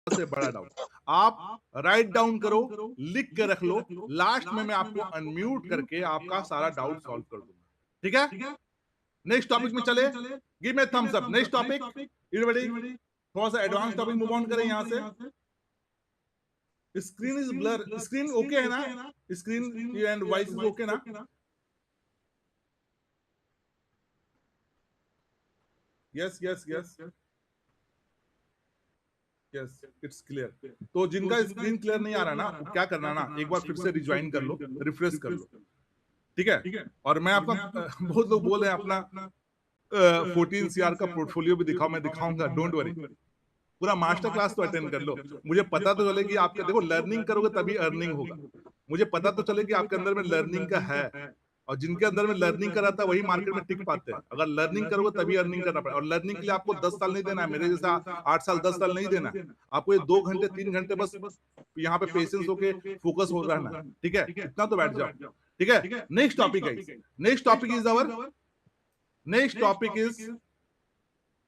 से बड़ा डाउट आप राइट डाउन करो, लिख के रख लो, लास्ट में मैं आपको अनम्यूट करके आपका सारा डाउट सॉल्व कर दूंगा। ठीक है, नेक्स्ट टॉपिक में चले। Give me thumbs up. Next topic, everybody थोड़ा सा एडवांस टॉपिक मूव ऑन करें यहां से। Screen is blur, screen okay है ना? Screen and voice is okay ना? Yes yes yes yes, it's clear. तो जिनका स्क्रीन क्लियर नहीं आ रहा ना, वो क्या करना ना, एक बार फिर से रिज्वाइन कर लो, रिफ्रेश कर लो। ठीक है, और मैं आपका बहुत लोग बोल रहे हैं अपना 14 CR का पोर्टफोलियो भी दिखाओ, मैं दिखाऊंगा, डोंट वरी। पूरा मास्टर क्लास तो अटेंड कर लो, मुझे पता तो चले कि आपके, देखो लर्निंग करोगे तभी अर्निंग होगा। मुझे पता तो चले कि आपके अंदर में लर्निंग का है, और जिनके अंदर में लर्निंग कर रहा था वही मार्केट में टिक पाते हैं। अगर लर्निंग करोगे तभी अर्निंग करना पड़ेगा, और लर्निंग के लिए आपको 10 साल नहीं देना है, मेरे जैसा 8 साल 10 साल नहीं देना है। आपको ये 2 घंटे 3 घंटे बस यहाँ पे पेशेंस होके फोकस हो रहना है। ठीक है, इतना तो बैठ जाओ। ठीक है, नेक्स्ट टॉपिक है, next topic is our, next topic is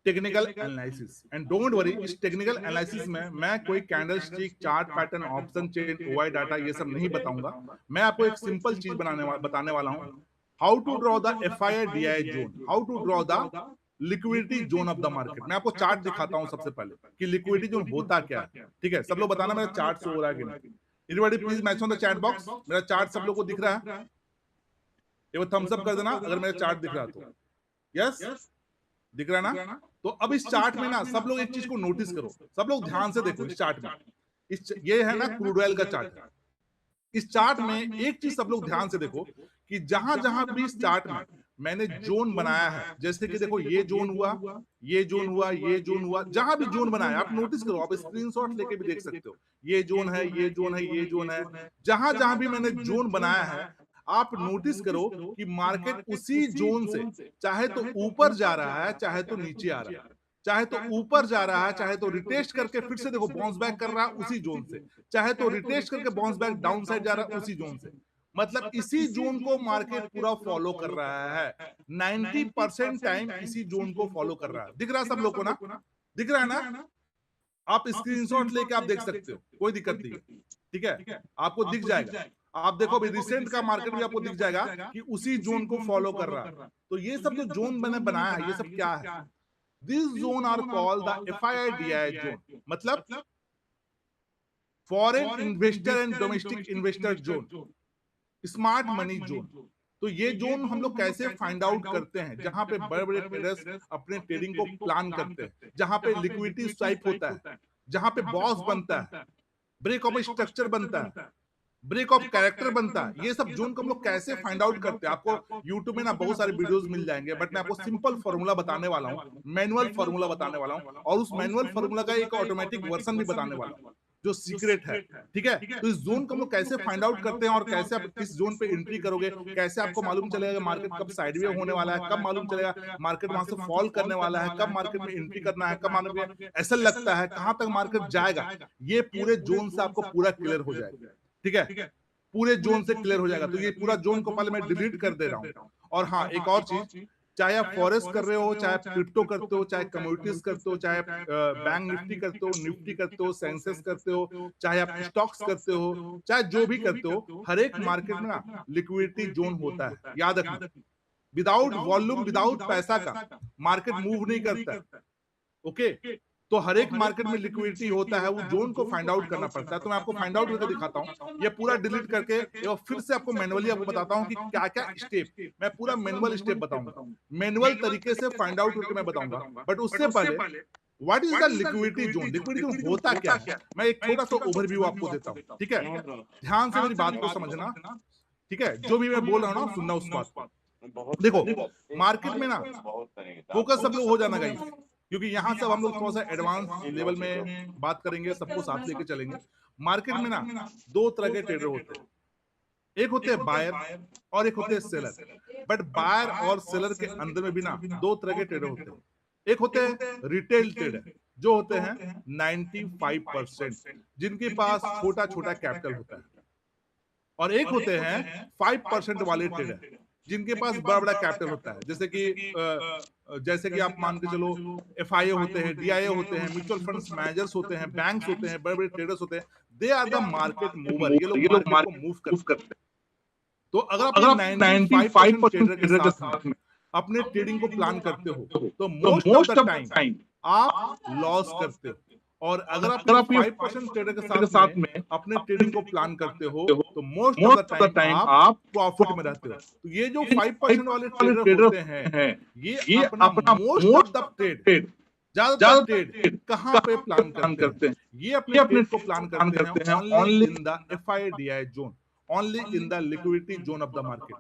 technical analysis. And don't worry, इस टेक्निकल एनालिसिस में मैं कोई candle stick, chart pattern, option chain, ओवाई data ये सब नहीं बताऊंगा। मैं आपको एक सिंपल चीज बताने वाला हूं, how to draw the FII DI zone, how to draw the liquidity zone of the market. मैं आपको चार्ट दिखाता हूं सबसे पहले कि लिक्विडिटी जोन होता क्या है। ठीक है, सब लोग बताना मेरा चार्ट शो हो रहा है कि नहीं। Everybody please match on the chat box, मेरा चार्ट सब लोग को दिख रहा है? ये वो थम्स अप कर देना अगर मेरा चार्ट दिख रहा तो। यस, दिख रहा है ना? तो अब इस चार्ट में ना सब लोग एक चीज को नोटिस करो, सब लोग ध्यान से देखो इस चार्ट में। ये है ना क्रूड ऑयल का चार्ट है। इस चार्ट में एक चीज सब लोग ध्यान से देखो कि जहां जहां भी इस चार्ट में मैंने जोन बनाया है, जैसे कि देखो ये जोन हुआ, ये जोन हुआ, ये जोन हुआ, जहां भी जोन बनाया आप नोटिस करो, आप स्क्रीनशॉट लेके भी देख सकते हो। ये जोन है, ये जोन है, ये जोन है, जहां जहां भी मैंने जोन बनाया है आप नोटिस करो कि मार्केट उसी जोन से चाहे तो ऊपर जा रहा है, चाहे तो नीचे आ रहा है। चाहे तो ऊपर जा रहा है, चाहे तो रिटेस्ट करके फिर से देखो बाउंस बैक कर रहा है उसी जोन से, चाहे तो रिटेस्ट करके बाउंस बैक डाउन साइड जा रहा है उसी जोन से। मतलब इसी जोन को मार्केट पूरा फॉलो कर रहा है, 90% टाइम इसी जोन को फॉलो कर रहा है। दिख रहा है सब लोग को ना? दिख रहा है ना? आप स्क्रीनशॉट लेके आप देख सकते हो, कोई दिक्कत नहीं है। ठीक है, आपको दिख जाएगा। आप देखो अभी रिसेंट का मार्केट भी आपको दिख जाएगा कि उसी जोन को फॉलो कर रहा है। तो ये सब जो जोन मैंने बनाया है, ये सब क्या है? This zone are called the FII DI zone, मतलब foreign investor and domestic investor zone, smart money zone. तो ये जोन हम लोग कैसे फाइंड आउट करते हैं? जहां पे बड़े बड़े ट्रेडर्स अपने ट्रेडिंग को प्लान करते हैं, जहां पे लिक्विडिटी स्वाइप होता है, जहां पे बॉस बनता है, ब्रेक ऑफ स्ट्रक्चर बनता है, ब्रेक ऑफ कैरेक्टर बनता है, ये सब जोन को हम लोग कैसे फाइंड आउट करते हैं? आपको यूट्यूब में ना बहुत सारे वीडियोस मिल जाएंगे, बट मैं आपको सिंपल फॉर्मूला बताने वाला हूँ, मैनुअल फॉर्मूला बताने वाला हूँ, और उस मैनुअल फॉर्मूला का एक ऑटोमेटिक वर्जन भी बताने वाला हूँ जो सीक्रेट है। ठीक है, तो इस जोन को हम लोग कैसे फाइंड आउट करते हैं और कैसे आप किस जोन पे एंट्री करोगे, कैसे आपको मालूम चलेगा मार्केट कब साइडवे होने वाला है, कब मालूम चलेगा मार्केट वहां से फॉल करने वाला है, कब मार्केट में एंट्री करना है, कब मार्केट में ऐसा लगता है कहां तक मार्केट जाएगा, ये पूरे जोन से आपको पूरा क्लियर हो जाएगा। ठीक है, पूरे जोन से क्लियर हो जाएगा। तो ये पूरा जोन को पहले मैं डिलीट कर दे रहा हूं। और हाँ, एक और चीज, चाहे आप फॉरेस्ट कर रहे हो, चाहे आप क्रिप्टो करते हो, चाहे कम्युनिटीज करते हो, चाहे आप बैंक निफ्टी करते हो, निफ्टी करते हो, सेंसेस करते हो, चाहे आप स्टॉक्स करते हो, चाहे जो भी करते हो, हर एक मार्केट में ना लिक्विडिटी जोन होता है, याद रखना। विदाउट वॉल्यूम, विदाउट पैसा का मार्केट मूव नहीं करता। ओके, तो हर एक मार्केट में लिक्विडिटी होता है, वो जोन को फाइंड आउट करना पड़ता है। तो मैं आपको फाइंड आउट करके दिखाता हूँ, ये पूरा डिलीट करके और फिर से आपको मैनुअली आपको बताता हूँ कि क्या क्या स्टेप, मैं पूरा मैनुअल स्टेप बताऊंगा, मैनुअल तरीके से फाइंड आउट करके मैं बताऊंगा। बट उससे पहले what is the liquidity zone, liquidity zone होता क्या है, मैं एक छोटा सा ओवरव्यू आपको देता हूँ। ठीक है, ध्यान से मेरी बात को समझना। ठीक है, जो भी मैं बोल रहा हूँ ना सुनना उस बात को। देखो, मार्केट में ना फोकस सब लोग हो जाना गाइस, क्योंकि यहां से अब हम लोग थोड़ा सा एडवांस लेवल में बात करेंगे, सबको साथ लेके चलेंगे। मार्केट में ना दो तरह के ट्रेडर होते हैं, एक होते हैं बायर और एक होते हैं सेलर। बट बायर और सेलर के अंदर में भी ना दो तरह के ट्रेडर होते हैं। एक होते हैं रिटेल ट्रेडर, जो होते हैं 95%, जिनके पास छोटा छोटा कैपिटल होता है, और एक होते हैं 5% वाले ट्रेडर, जिनके पास बड़ा बड़ा कैपिटल होता है, जैसे कि आप मान के चलो एफआईए होते हैं, डीआईए होते हैं, म्यूचुअल फंड्स मैनेजर्स होते हैं, बैंक्स होते हैं, बड़े बड़े ट्रेडर्स होते हैं, they are the market mover, ये लोग मार्केट को मूव करते हैं। तो अगर आप 95% ट्रेडर के साथ में अपने ट्रेडिंग को प्लान करते हो तो मोस्ट ऑफ द टाइम आप लॉस करते हो, और अगर आप 5% ट्रेडर के साथ में अपने ट्रेडिंग को प्लान करते हो तो मोस्ट ऑफ द टाइम आप प्रॉफिट में रहते हो। तो ये जो 5% वाले ट्रेडर होते हैं ये अपना मोस्ट ऑफ द ट्रेड, ज्यादातर ट्रेड कहां पे प्लान करते हैं? ये अपने ट्रेड को प्लान करते हैं only in the FIDI zone, only in the liquidity zone of the market.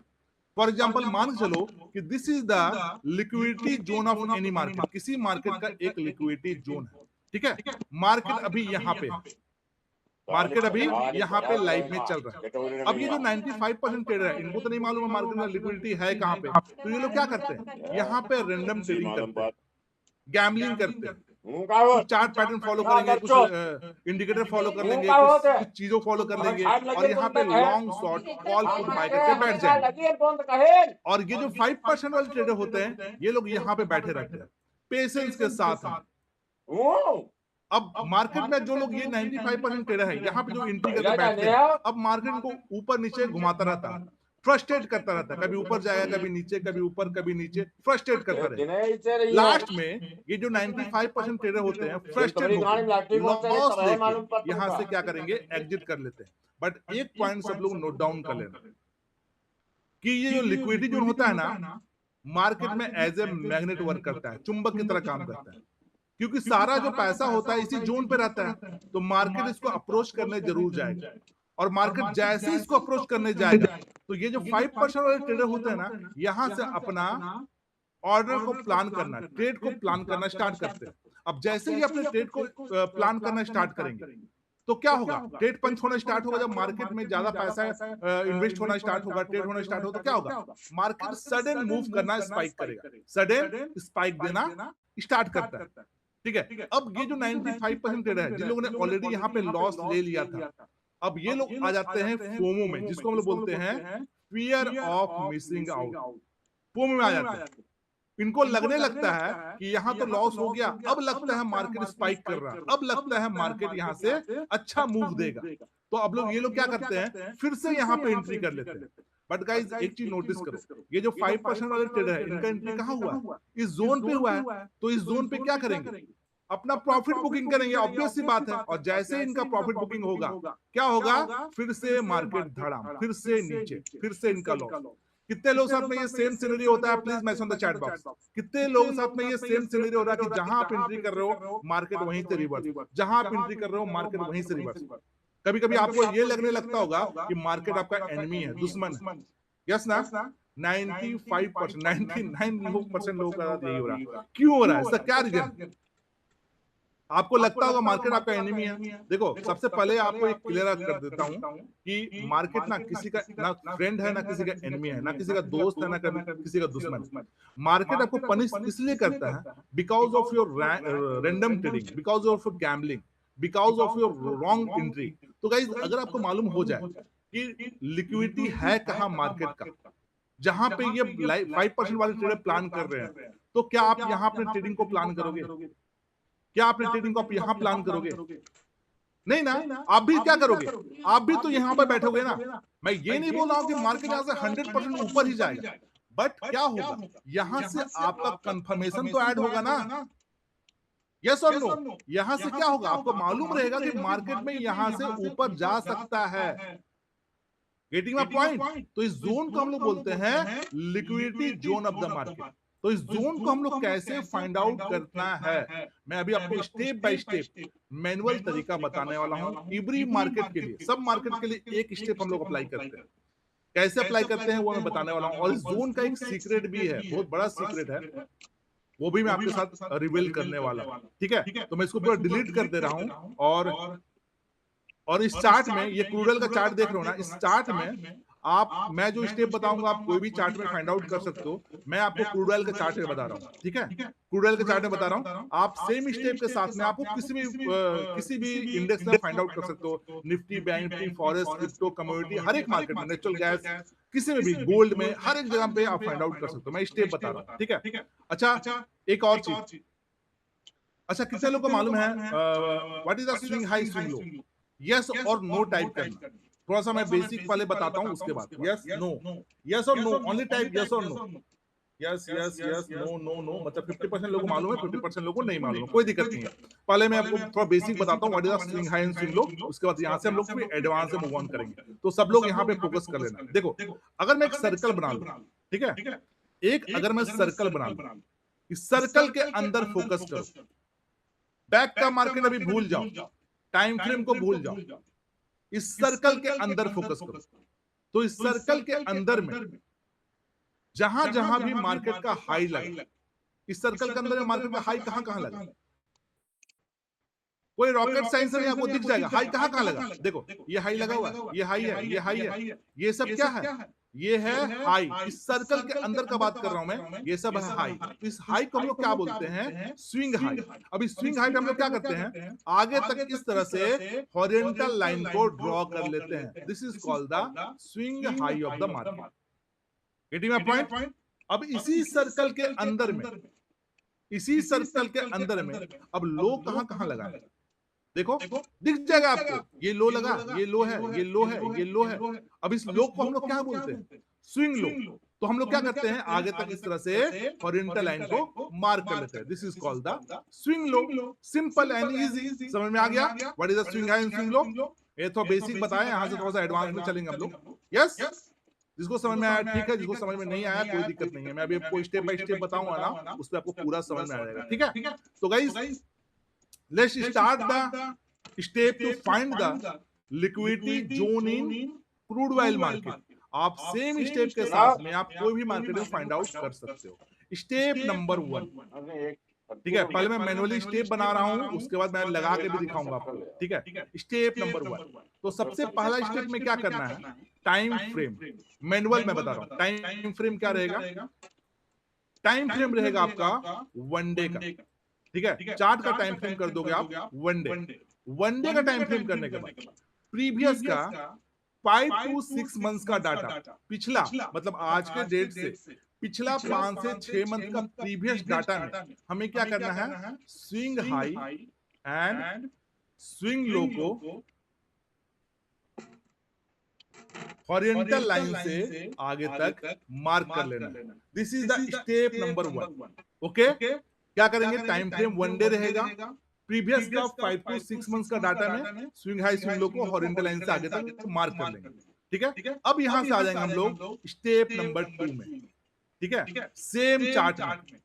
For example मान के चलो कि this is the liquidity zone of any market, किसी मार्केट का एक लिक्विडिटी जोन है, ठीक है। मार्केट अभी यहाँ पे लाइव में चल रहा है। अब ये जो 95% ट्रेडर है इनको तो नहीं मालूम है मार्केट में लिक्विडिटी है कहाँ पे, तो ये लोग क्या करते हैं, यहाँ पे रैंडम ट्रेडिंग करते हैं, गैम्बलिंग करते हैं, कुछ चार्ट पैटर्न फॉलो करेंगे, कुछ इंडिकेटर फॉलो कर लेंगे, कुछ चीजों फॉलो कर लेंगे, और यहाँ पे long short call put buy करके बैठ जाएंगे। और ये जो 5% वाले ट्रेडर होते हैं ये लोग यहाँ पे बैठे रहते हैं पेशेंस के साथ। अब मार्केट में जो लोग ये 95% ट्रेडर है यहाँ पे जो एंट्री करके बैठते हैं, अब मार्केट को ऊपर नीचे घुमाता रहता है, फ्रस्ट्रेट करता रहता है, कभी ऊपर जाएगा, कभी नीचे, कभी ऊपर, कभी नीचे, फ्रस्ट्रेट करता रहेगा। लास्ट में ये जो 95% ट्रेडर होते हैं फ्रस्ट्रेट होकर लॉस लेके यहाँ से क्या करेंगे, एग्जिट कर लेते हैं। बट एक पॉइंट सब लोग नोट डाउन कर लेना कि ये जो लिक्विडिटी जोन होता है ना, मार्केट में एज ए मैग्नेट वर्क करता है, चुंबक की तरह काम करता है, क्योंकि सारा जो पैसा होता है इसी जोन पे रहता है, तो मार्केट इसको अप्रोच करने जरूर जाएगा, और मार्केट जैसे ही इसको अप्रोच करने जाएगा तो ये जो 5% वाले ट्रेडर होते हैं ना, यहां से अपना ऑर्डर को प्लान करना, ट्रेड को प्लान करना स्टार्ट करते हैं। अब जैसे ही अपने ट्रेड को प्लान करना स्टार्ट करेंगे तो क्या होगा, ट्रेड पंच होना स्टार्ट होगा। जब मार्केट में ज्यादा पैसा इन्वेस्ट होना स्टार्ट होगा, ट्रेड होना स्टार्ट होगा, तो क्या होगा, मार्केट सडन मूव करना स्पाइक करेगा, सडन स्पाइक देना स्टार्ट करता है, ठीक है। अब ये जो 95% ट्रेडर है जिन लोगों ने ऑलरेडी यहाँ पे लॉस ले लिया था, अब ये लोग आ जाते हैं फोमो में, जिसको हम लोग बोलते हैं fear of missing out. FOMO में आ जाते हैं, इनको लगने लगता है कि यहाँ तो लॉस हो गया, अब लगता है मार्केट स्पाइक कर रहा है, अब लगता है मार्केट यहाँ से अच्छा मूव देगा, तो अब ये लोग क्या करते हैं, फिर से यहाँ पे एंट्री कर लेते हैं। बट गाइस एक चीज नोटिस करो, ये जो 5% वाले ट्रेडर है इनका एंट्री कहाँ हुआ, इस जोन पे हुआ है। तो इस जोन पे क्या करेंगे, अपना प्रॉफिट बुकिंग करेंगे, ऑब्वियस सी बात है। और जैसे इनका प्रॉफिट बुकिंग होगा क्या होगा, फिर से मार्केट धड़ाम, फिर से नीचे, फिर से इनका लॉस। कितने लोग साथ में ये सेम सिनेरियो होता है, please message on the chat box. कितने लोग साथ में ये सेम सिनेरियो हो रहा है कि जहां आप एंट्री कर रहे हो मार्केट वहीं से रिवर्स, जहां आप एंट्री कर रहे हो मार्केट वहीं से रिवर्स। कभी कभी आपको ये लगने लगता होगा कि मार्केट आपका एनिमी है, दुश्मन है, यस ना। 95%, 99% लोगों का यही हो रहा है। क्यों हो रहा है, इसका क्या रीजन? आपको लगता होगा मार्केट आपका एनिमी है। देखो सबसे पहले आपको एक क्लियर कर देता हूं कि मार्केट ना किसी का ना फ्रेंड है, ना किसी का एनिमी है, ना किसी का दोस्त है, ना किसी का दुश्मन। मार्केट आपको पनिश इसलिए करता है because of your random trading, because of your gambling, because of your wrong entry. तो गाइस अगर आपको मालूम हो जाए कि लिक्विडिटी है कहां मार्केट का, जहां पे ये 5% वाले ट्रेडर प्लान कर रहे हैं, तो क्या आप यहां अपने ट्रेडिंग को प्लान करोगे? क्या अपने ट्रेडिंग को आप यहां प्लान करोगे? नहीं ना, आप भी क्या करोगे, आप भी तो यहां पर बैठोगे ना। मैं ये नहीं बोल रहा हूं कि मार्केट यहां से 100% ऊपर ही जाएगा, बट क्या होगा, यहां से आपका कंफर्मेशन तो ऐड होगा ना, यस और नो। यहां से क्या होगा, आपको मालूम रहेगा कि मार्केट में यहां से ऊपर जा सकता है। Getting my point? तो इस जोन को हम लोग बोलते हैं liquidity zone of the market. तो इस जोन को हम लोग कैसे फाइंड आउट करना है, मैं अभी आपको स्टेप बाय स्टेप मैनुअल तरीका बताने वाला हूं। एवरी मार्केट के लिए, सब मार्केट के लिए एक स्टेप हम लोग अप्लाई करते हैं। कैसे अप्लाई करते हैं वो मैं बताने वाला हूं। और इस जोन का एक सीक्रेट भी है, बहुत बड़ा सीक्रेट है, वो भी मैं आपके साथ रिवील करने वाला हूं, ठीक है। तो मैं इसको पूरा डिलीट कर दे रहा हूं। और इस चार्ट में, ये क्रूडल का चार्ट देख रहे हो ना, इस चार्ट में मैं जो स्टेप बताऊंगा आप कोई भी चार्ट में फाइंड आउट कर सकते हो। मैं आपको क्रूडल के चार्ट में बता रहा हूँ, ठीक है। क्रूडल के चार्ट में बता रहा हूँ, आप सेम स्टेप के साथ में आपको किसी भी इंडेक्स में फाइंड आउट कर सकते हो। Nifty, bank Nifty, forex, crypto, commodity, हर एक मार्केट में, नेचुरल गैस, किसी में भी, गोल्ड में, हर एक जगह पे आप फाइंड आउट कर सकते हो। मैं स्टेप बता रहा हूँ, ठीक है। अच्छा, एक और चीज, अच्छा कितने लोग को मालूम है what is the swing high swing low? Yes और नो टाइप करना। थोड़ा सा मैं बेसिक पहले बताता हूँ, उसके बाद यस नो, यस और नो, ओनली टाइप यस और no. Yes yes yes, no no no, मतलब 50% लोगों को मालूम है, 50% लोगों को नहीं मालूम है, कोई दिक्कत नहीं है। पहले मैं आपको थोड़ा बेसिक बताता हूँ what is the swing high and swing low, उसके बाद यहाँ से हम लोग फिर एडवांस से मूव ऑन करेंगे। तो सब लोग यहाँ पे फोकस कर लेना। देखो, अगर मैं एक सर्कल बना लूं, ठीक है, एक अगर मैं सर्कल बना लूं, इस सर्कल के अंदर फोकस करो, बैक का मार्केट अभी भूल जाओ, टाइम फ्रेम को भूल जाओ, इस सर्कल के अंदर फोकस करो। तो इस सर्कल के अंदर में जहां जहां भी मार्केट का हाई लगा, इस सर्कल के अंदर में मार्केट का हाई कहां कहां लगा, कोई रॉकेट साइंस में आपको दिख जाएगा हाई कहां कहां लगा। देखो, ये हाई लगा हुआ है, ये हाई है, ये हाई है, ये सब क्या है, ये है हाई। इस सर्कल के अंदर का बात कर रहा हूं मैं, ये सब है हाई। इस हाई को हम लोग क्या बोलते हैं, स्विंग हाई। अब इस स्विंग हाई पे हम लोग क्या करते हैं, आगे तक इस तरह से हॉरिजॉन्टल लाइन को ड्रॉ कर लेते हैं। This is called the swing high of the market. Getting my point? अब इसी सर्कल के अंदर में, इसी सर्कल के अंदर में अब लो कहां कहां लगा है, देखो दिख जाएगा आपको, ये लो लगा, ये लो है, ये लो है, ये लो है। अब इस लो को हम लोग क्या बोलते हैं, स्विंग लो। तो हम लोग क्या करते हैं, आगे तक इस तरह से हॉरिजॉन्टल लाइन को मार्क कर लेते हैं। This is called the swing low. Simple and easy, समझ में आ गया what is the swing high and swing low? ये तो बेसिक बताया, यहां से थोड़ा सा एडवांस में चलेंगे हम लोग। यस, जिसको समझ में आया ठीक है, जिसको समझ में नहीं आया कोई दिक्कत नहीं है, मैं अभी आपको स्टेप बाय स्टेप बताऊंगा ना, उस पर आपको पूरा समझ में आ जाएगा। ठीक है, तो guys let's start the step to find the liquidity zone in crude oil market. आप सेम स्टेप के साथ में आप कोई भी मार्केट में फाइंड आउट कर सकते हो। स्टेप नंबर 1, ठीक है, पहले मैं मैनुअली स्टेप बना रहा हूं, उसके बाद मैं लगा के भी दिखाऊंगा आपको। ठीक है, स्टेप नंबर 1, तो सबसे पहला स्टेप में क्या करना है, टाइम फ्रेम। मैनुअल में बता रहा हूं, टाइम फ्रेम क्या रहेगा, टाइम फ्रेम रहेगा आपका 1 डे का। ठीक है, चार्ट का टाइम फ्रेम कर दोगे आप 1 डे। 1 डे का टाइम फ्रेम करने के बाद प्रीवियस का 5 to 6 मंथ्स का डाटा, पिछला मतलब आज के डेट से पिछला 5 से 6 मंथ का प्रीवियस डाटा में हमें क्या करना है, swing high and swing low को हॉरिजॉन्टल लाइन से आगे तक मार्क कर लेना। This is the step number 1। Okay, क्या करेंगे, टाइम फ्रेम 1 डे रहेगा, प्रीवियस का 5 to 6 मंथ्स का डाटा में स्विंग हाई स्विंग लो को हॉरिजॉन्टल लाइन से आगे तक मार्क कर लेंगे। ठीक है, अब यहां से आ जाएंगे हम लोग स्टेप नंबर 2 में। ठीक है, सेम चार्ट में,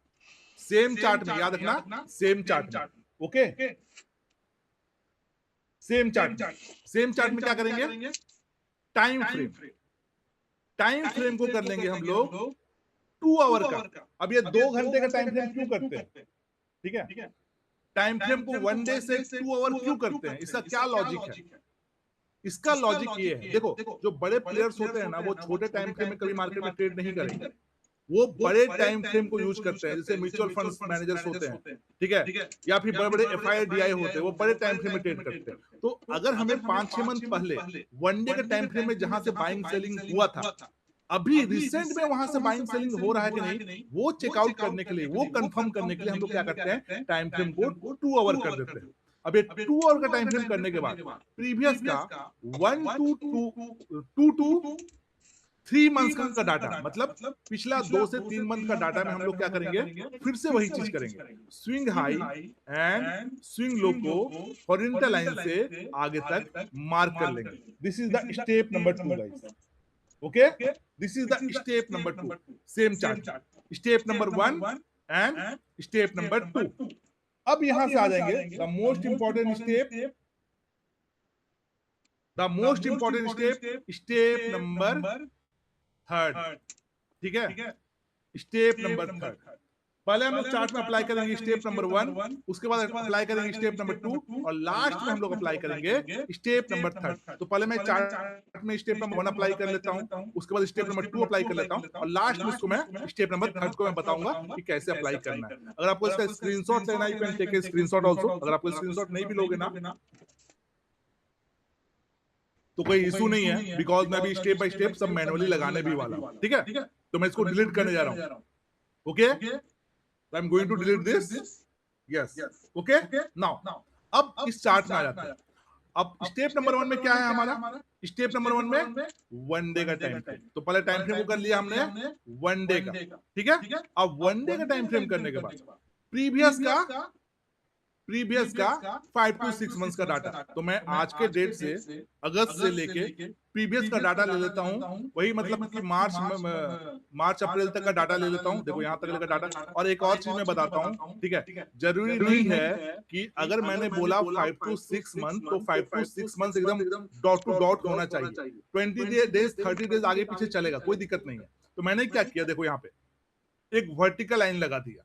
सेम चार्ट में, याद रखना सेम चार्ट में। ओके, सेम चार्ट में क्या करेंगे, टाइम फ्रेम, टाइम फ्रेम को कर लेंगे हम लोग 2 आवर का। अब ये 2 घंटे का टाइम फ्रेम क्यों करते हैं, ठीक है, टाइम फ्रेम को 1 डे से 2 आवर क्यों करते हैं, इसका क्या लॉजिक है? इसका लॉजिक ये है, देखो जो बड़े प्लेयर्स होते हैं ना, वो छोटे टाइम फ्रेम में कभी मार्केट में ट्रेड नहीं करेंगे, वो बड़े टाइम फ्रेम को यूज करते हैं। जैसे म्यूचुअल फंड्स मैनेजर्स होते हैं, ठीक है, या फिर बड़े बड़े FIDI होते हैं, वो बड़े टाइम फ्रेम में ट्रेड करते हैं। तो अगर हमें 5-6 मंथ पहले 1 डे के टाइम फ्रेम में जहां से बाइंग सेलिंग हुआ था, अभी रिसेंट में वहां से बाइंग सेलिंग हो रहा है कि नहीं, वो चेकआउट करने के लिए, वो कंफर्म करने के लिए हम लोग क्या करते हैं, टाइम फ्रेम को 2 आवर कर देते हैं। अब ये 2 आवर का टाइम फ्रेम करने के बाद प्रीवियस का 1 to 3 मंथ्स का डाटा, मतलब पिछला 2 से 3 मंथ का डाटा में हम लोग क्या करेंगे, फिर से वही चीज करेंगे, swing high and swing low को हॉरिजॉन्टल लाइन से आगे तक मार्क कर लेंगे। This is the step number 2 guys. Okay, this is the step number 2, same chart, step number 1 and step number 2। अब यहां से आ जाएंगे the most important step, step number 3। ठीक है, स्टेप नंबर 3, पहले हम लोग चार्ट में अप्लाई करेंगे स्टेप नंबर 1, उसके बाद अप्लाई करेंगे स्टेप नंबर 2, और लास्ट में हम लोग अप्लाई करेंगे स्टेप नंबर 3। तो पहले मैं चार्ट में स्टेप नंबर 1 अप्लाई कर लेता हूं, उसके बाद स्टेप नंबर 2 अप्लाई कर लेता हूं, और लास्ट में उसको मैं स्टेप नंबर 3 को मैं बताऊंगा कि कैसे अप्लाई करना है। अगर आपको इसका स्क्रीनशॉट लेना है, you can take a screenshot also. अगर आपको स्क्रीनशॉट नहीं भी लोगे ना, तो कोई इशू नहीं है, बिकॉज मैं भी स्टेप बाय स्टेप सब मैनुअली लगाने भी वाला हूँ, ठीक है। तो मैं इसको डिलीट करने जा रहा हूँ, okay. I am going to delete this, yes, okay. Now अब इस चार्ट में आ जाते हैं। अब स्टेप नंबर 1 में क्या है हमारा, स्टेप नंबर 1 में 1 डे का टाइम फ्रेम। तो पहले टाइम फ्रेम को कर लिया हमने 1 डे का, ठीक है। अब 1 डे का टाइम फ्रेम करने के बाद प्रीवियस का 5 to 6 मंथ्स का डाटा। तो मैं आज के डेट से, अगस्त से लेके प्रीवियस का डाटा ले लेता हूँ, वही मतलब कि मार्च अप्रैल तक का डाटा ले लेता हूँ। देखो यहाँ तक का डाटा। और एक और चीज मैं बताता हूँ, ठीक है, जरूरी नहीं है कि अगर मैंने बोला 5 to 6 मंथ, तो 5 to 6 मंथ एकदम डॉट टू डॉट होना चाहिए। 20 डेज 30 डेज आगे पीछे चलेगा, कोई दिक्कत नहीं है। तो मैंने क्या किया, देखो यहाँ पे एक वर्टिकल लाइन लगा दिया,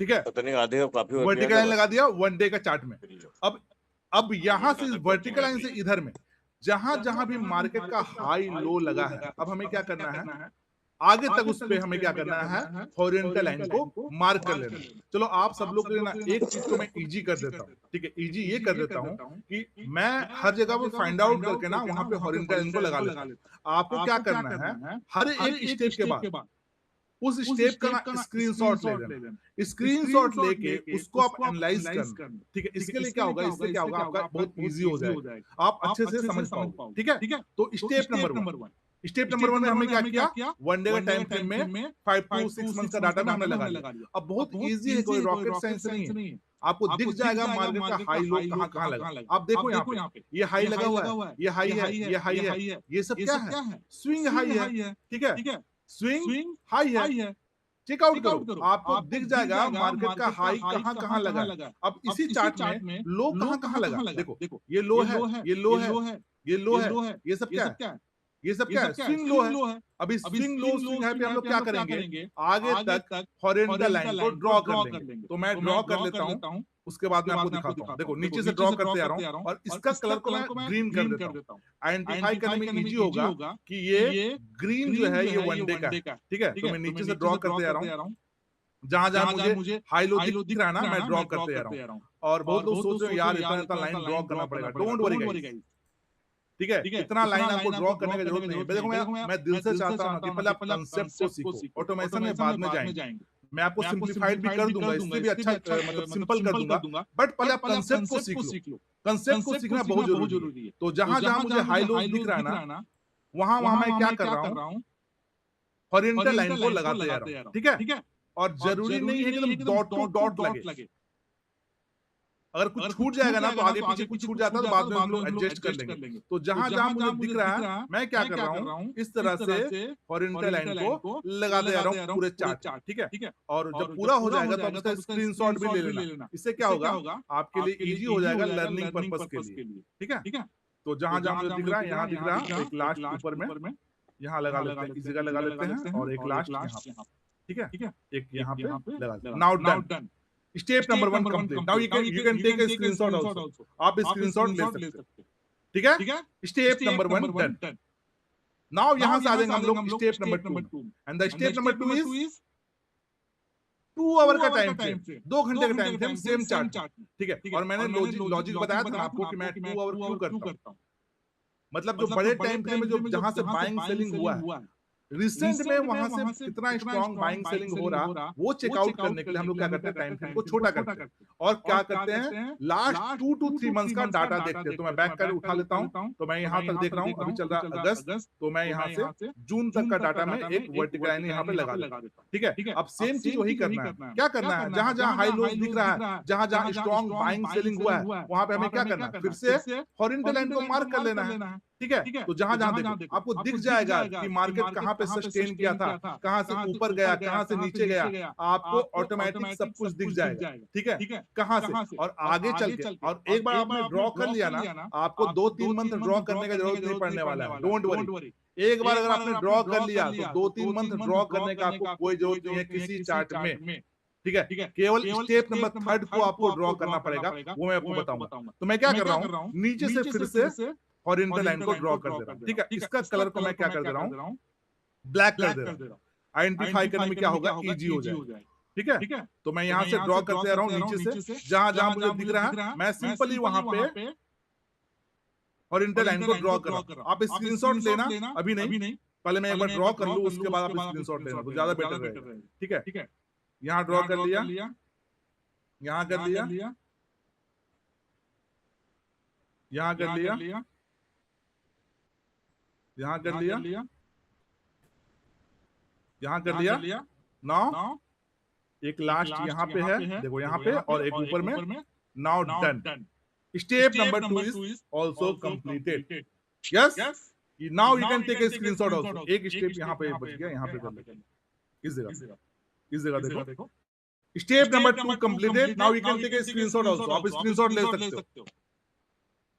ठीक है, वर्टिकल लाइन लगा दिया 1 डे का चार्ट में। अब यहां से वर्टिकल लाइन से इधर में जहां जहां भी मार्केट का हाई लो लगा है, अब हमें क्या करना है, आगे तक उस पे हमें क्या करना है, हॉरिजॉन्टल लाइन को मार्क कर लेना। चलो आप सब लोग के लिए ना एक चीज को मैं इजी कर देता हूँ, ठीक है। इजी ये कर देता हूँ कि मैं हर जगह पे फाइंड आउट करके ना वहां पे हॉरिजॉन्टल लाइन को लगा लेता हूँ। आपको क्या करना है, हर एक स्टेप के बाद उस स्टेप का ना स्क्रीनशॉट ले लेना। स्क्रीनशॉट लेके उसको आप एनालाइज करना, ठीक है। इसके लिए क्या होगा, इससे क्या होगा, आपका बहुत इजी हो जाएगा, आप अच्छे से समझ पाओगे, ठीक है। तो स्टेप नंबर 1 में हमने क्या किया, 1 डे का टाइम फ्रेम में 5 to 6 मंथ का डाटा में हमने लगा लिया। अब बहुत इजी है, कोई रॉकेट साइंस नहीं है। आपको दिख जाएगा मार्केट का हाई लो कहाँ कहाँ लगा। आप देखो यहाँ पे ये हाई लगा हुआ है, ये हाई है, ये हाई है, ये सब क्या है, स्विंग हाई है, ठीक है। स्विंग हाई है, चेकआउट करो, आपको दिख जाएगा मार्केट का हाई कहां कहां लगा है। अब इसी चार्ट में लो कहां कहां लगा, देखो ये लो है, ये लो है, ये लो है, ये सब क्या है, ये सब क्या है, स्विंग लो है। अभी स्विंग लो स्विंग हाई पे हम लोग क्या करेंगे, आगे तक हॉरिजॉन्टल लाइन को ड्रॉ कर लेंगे। तो मैं ड्रॉ कर लेता हूँ, उसके बाद मैं आपको दिखाता हूँ। देखो नीचे से ड्रॉ करते आ रहा हूँ और इसका कलर को मैं ग्रीन कर देता हूँ। आइडेंटिफाई करने में इजी होगा कि ये ग्रीन जो है ये 1 डे का, ठीक है। तो मैं नीचे से ड्रॉ करते आ रहा हूँ, जहां जहां मुझे हाई लो दिख रहा है ना, मैं ड्रॉ करते आ रहा हूँ। और बहुत लोग सोच रहे हो यार इतना लाइन ड्रॉ करना पड़ेगा, डोंट वरी गाइस, ठीक है। इतना लाइन आपको ड्रॉ करने की जरूरत नहीं है। देखो मैं दिल से चाहता हूं कि पहले आप कांसेप्ट को सीखो, ऑटोमेशन में बाद में जाएंगे। मैं आपको सिंप्लीफाइड भी कर दूंगा, इससे भी अच्छा मतलब सिंपल कर दूंगा, बट पहले आप कांसेप्ट को सीख लो। कांसेप्ट को सीखना बहुत जरूरी है। तो जहां जहां मुझे हाई लो दिख रहा है ना, वहां वहां मैं क्या कर रहा हूँ, हॉरिजॉन्टल लाइन को लगाते जा रहा हूँ, ठीक है। और जरूरी नहीं है कि एकदम डॉट टू डॉट लगे। अगर कुछ छूट जाएगा ना, तो आगे पीछे कुछ छूट जाता है, तो बाद में हम लोग एडजस्ट कर लेंगे। तो जहां जहां मुझे दिख रहा है, मैं क्या कर रहा हूँ, इस तरह से हॉरिजॉन्टल लाइन को लगाते जा रहा हूँ पूरे चार्ट, ठीक है। और जब पूरा हो जाएगा तो आप इसका स्क्रीनशॉट भी ले लेना। इससे क्या होगा, आपके लिए इजी हो जाएगा लर्निंग पर्पस के लिए, ठीक है। तो जहां जहां मुझे दिख रहा है, यहाँ दिख रहा है, एक लास्ट ऊपर में यहाँ लगा लेते हैं, इस जगह लगा लेते हैं, और एक लास्ट यहाँ, ठीक है, एक यहाँ पे लगा लेते हैं। Now done, step number 1 complete. Now you can take a screenshot also, आप स्क्रीनशॉट ले सकते हैं, ठीक है। Step number 1 done. नाउ यहां से आ जाएंगे हम लोग step number 2, and the step number 2 is 2 hour का टाइम फ्रेम, 2 घंटे का टाइम फ्रेम, सेम चार्ट, ठीक है। और मैंने लॉजिक बताया था आपको कि मैं 2 आवर क्यों करता हूं। मतलब जो बड़े टाइम फ्रेम में जो जहां से बाइंग सेलिंग हुआ है, रिसेंट में वहां से कितना स्ट्रॉन्ग बाइंग सेलिंग हो रहा, वो चेकआउट करने के लिए हम लोग क्या करते हैं, टाइम फ्रेम को छोटा करते हैं और क्या करते हैं, लास्ट 2 to 3 मंथ्स का डाटा देखते हैं। तो मैं बैक कर उठा लेता हूं, तो मैं यहां तक देख रहा हूं, अभी चल रहा है अगस्त, तो मैं यहां से जून तक का डाटा में एक वर्टिकल लाइन यहां पे लगा देता हूं, ठीक है। अब सेम चीज वही करना है, क्या करना है, जहां जहां हाई लो दिख रहा है, जहां जहां स्ट्रॉन्ग बाइंग सेलिंग हुआ है, वहां पे हमें क्या करना है, फिर से हॉरिजॉन्टल लाइन को मार्क कर लेना है, ठीक है। तो जहां जहां देखो आपको दिख जाएगा कि मार्केट कहां पे सस्टेन किया था, कहां से ऊपर गया, कहां से नीचे गया, आपको ऑटोमेटिक सब कुछ दिख जाएगा, ठीक है, कहां से और आगे चल के। और एक बार आपने ड्रॉ कर लिया ना, आपको 2-3 मंथ ड्रॉ करने की जरूरत नहीं पड़ने वाला है, डोंट वरी। एक बार अगर आपने ड्रॉ कर लिया तो 2-3 मंथ ड्रॉ करने का आपको कोई जरूरत नहीं है किसी चार्ट में, ठीक है। केवल स्टेप नंबर 3 को आपको ड्रॉ करना पड़ेगा, वो मैं आपको बताऊंगा। तो मैं क्या कर रहा हूँ, नीचे से फिर से हॉरिजॉन्टल लाइन को ड्रॉ कर दे रहा हूं, ठीक है। इसका कलर को मैं क्या कर दे रहा हूं, ब्लैक कर दे रहा हूं। आइडेंटिफाई करने में क्या होगा, इजी हो जाएगा, ठीक है। तो मैं यहां से ड्रॉ करते जा रहा हूं नीचे से, जहां जहां मुझे दिख रहा है, मैं सिंपली वहां पे हॉरिजॉन्टल लाइन को ड्रॉ कर रहा हूं। आप स्क्रीनशॉट लेना, अभी नहीं, पहले मैं एक बार ड्रॉ कर लूं, उसके बाद आप स्क्रीनशॉट लेना, तो ज्यादा बेटर रहेगा। ठीक है, यहाँ ड्रॉ कर लिया, यहाँ कर लिया, यहाँ कर लिया, यहाँ कर लिया, यहाँ कर लिया। नाउ एक लास्ट यहाँ पे है, देखो यहाँ पे, और एक ऊपर में। Now done. Step number 2 is also completed. Yes, now you can take a screenshot also. एक स्टेप यहाँ पे बच गया, यहाँ पे कर लेते हैं, इस जगह देखो। Step number 2 completed. Now you can take a screenshot also. आप स्क्रीनशॉट ले सकते हो।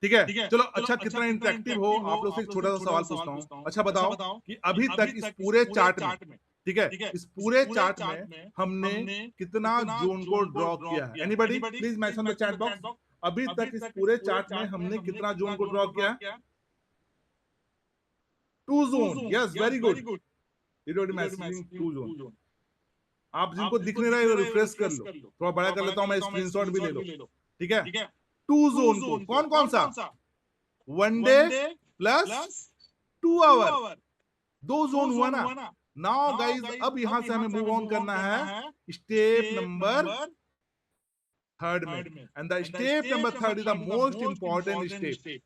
ठीक है, चलो अच्छा, कितना इंटरेक्टिव हो। आप लोग से एक छोटा सा सवाल पूछता हूँ। अच्छा बताओ कि अभी तक इस पूरे चार्ट में, ठीक है, इस पूरे चार्ट में हमने कितना जोन को ड्रॉ किया है? Anybody please mention the chat box. अभी तक इस पूरे चार्ट में हमने कितना जोन को ड्रॉ किया है? 2 zone. Yes, very good. Messaging 2 zone. आप जिनको दिख नहीं रहा है रिफ्रेश कर लो, थोड़ा बड़ा कर लेता हूं मैं, स्क्रीनशॉट भी ले लो। ठीक है, 2 जोन को कौन कौन सा? 1 डे प्लस 2 आवर, 2 जोन हुआ ना। नाउ गाइस, अब यहां से हमें मूव ऑन करना है स्टेप नंबर 3 में। And the step number 3 is the most important step.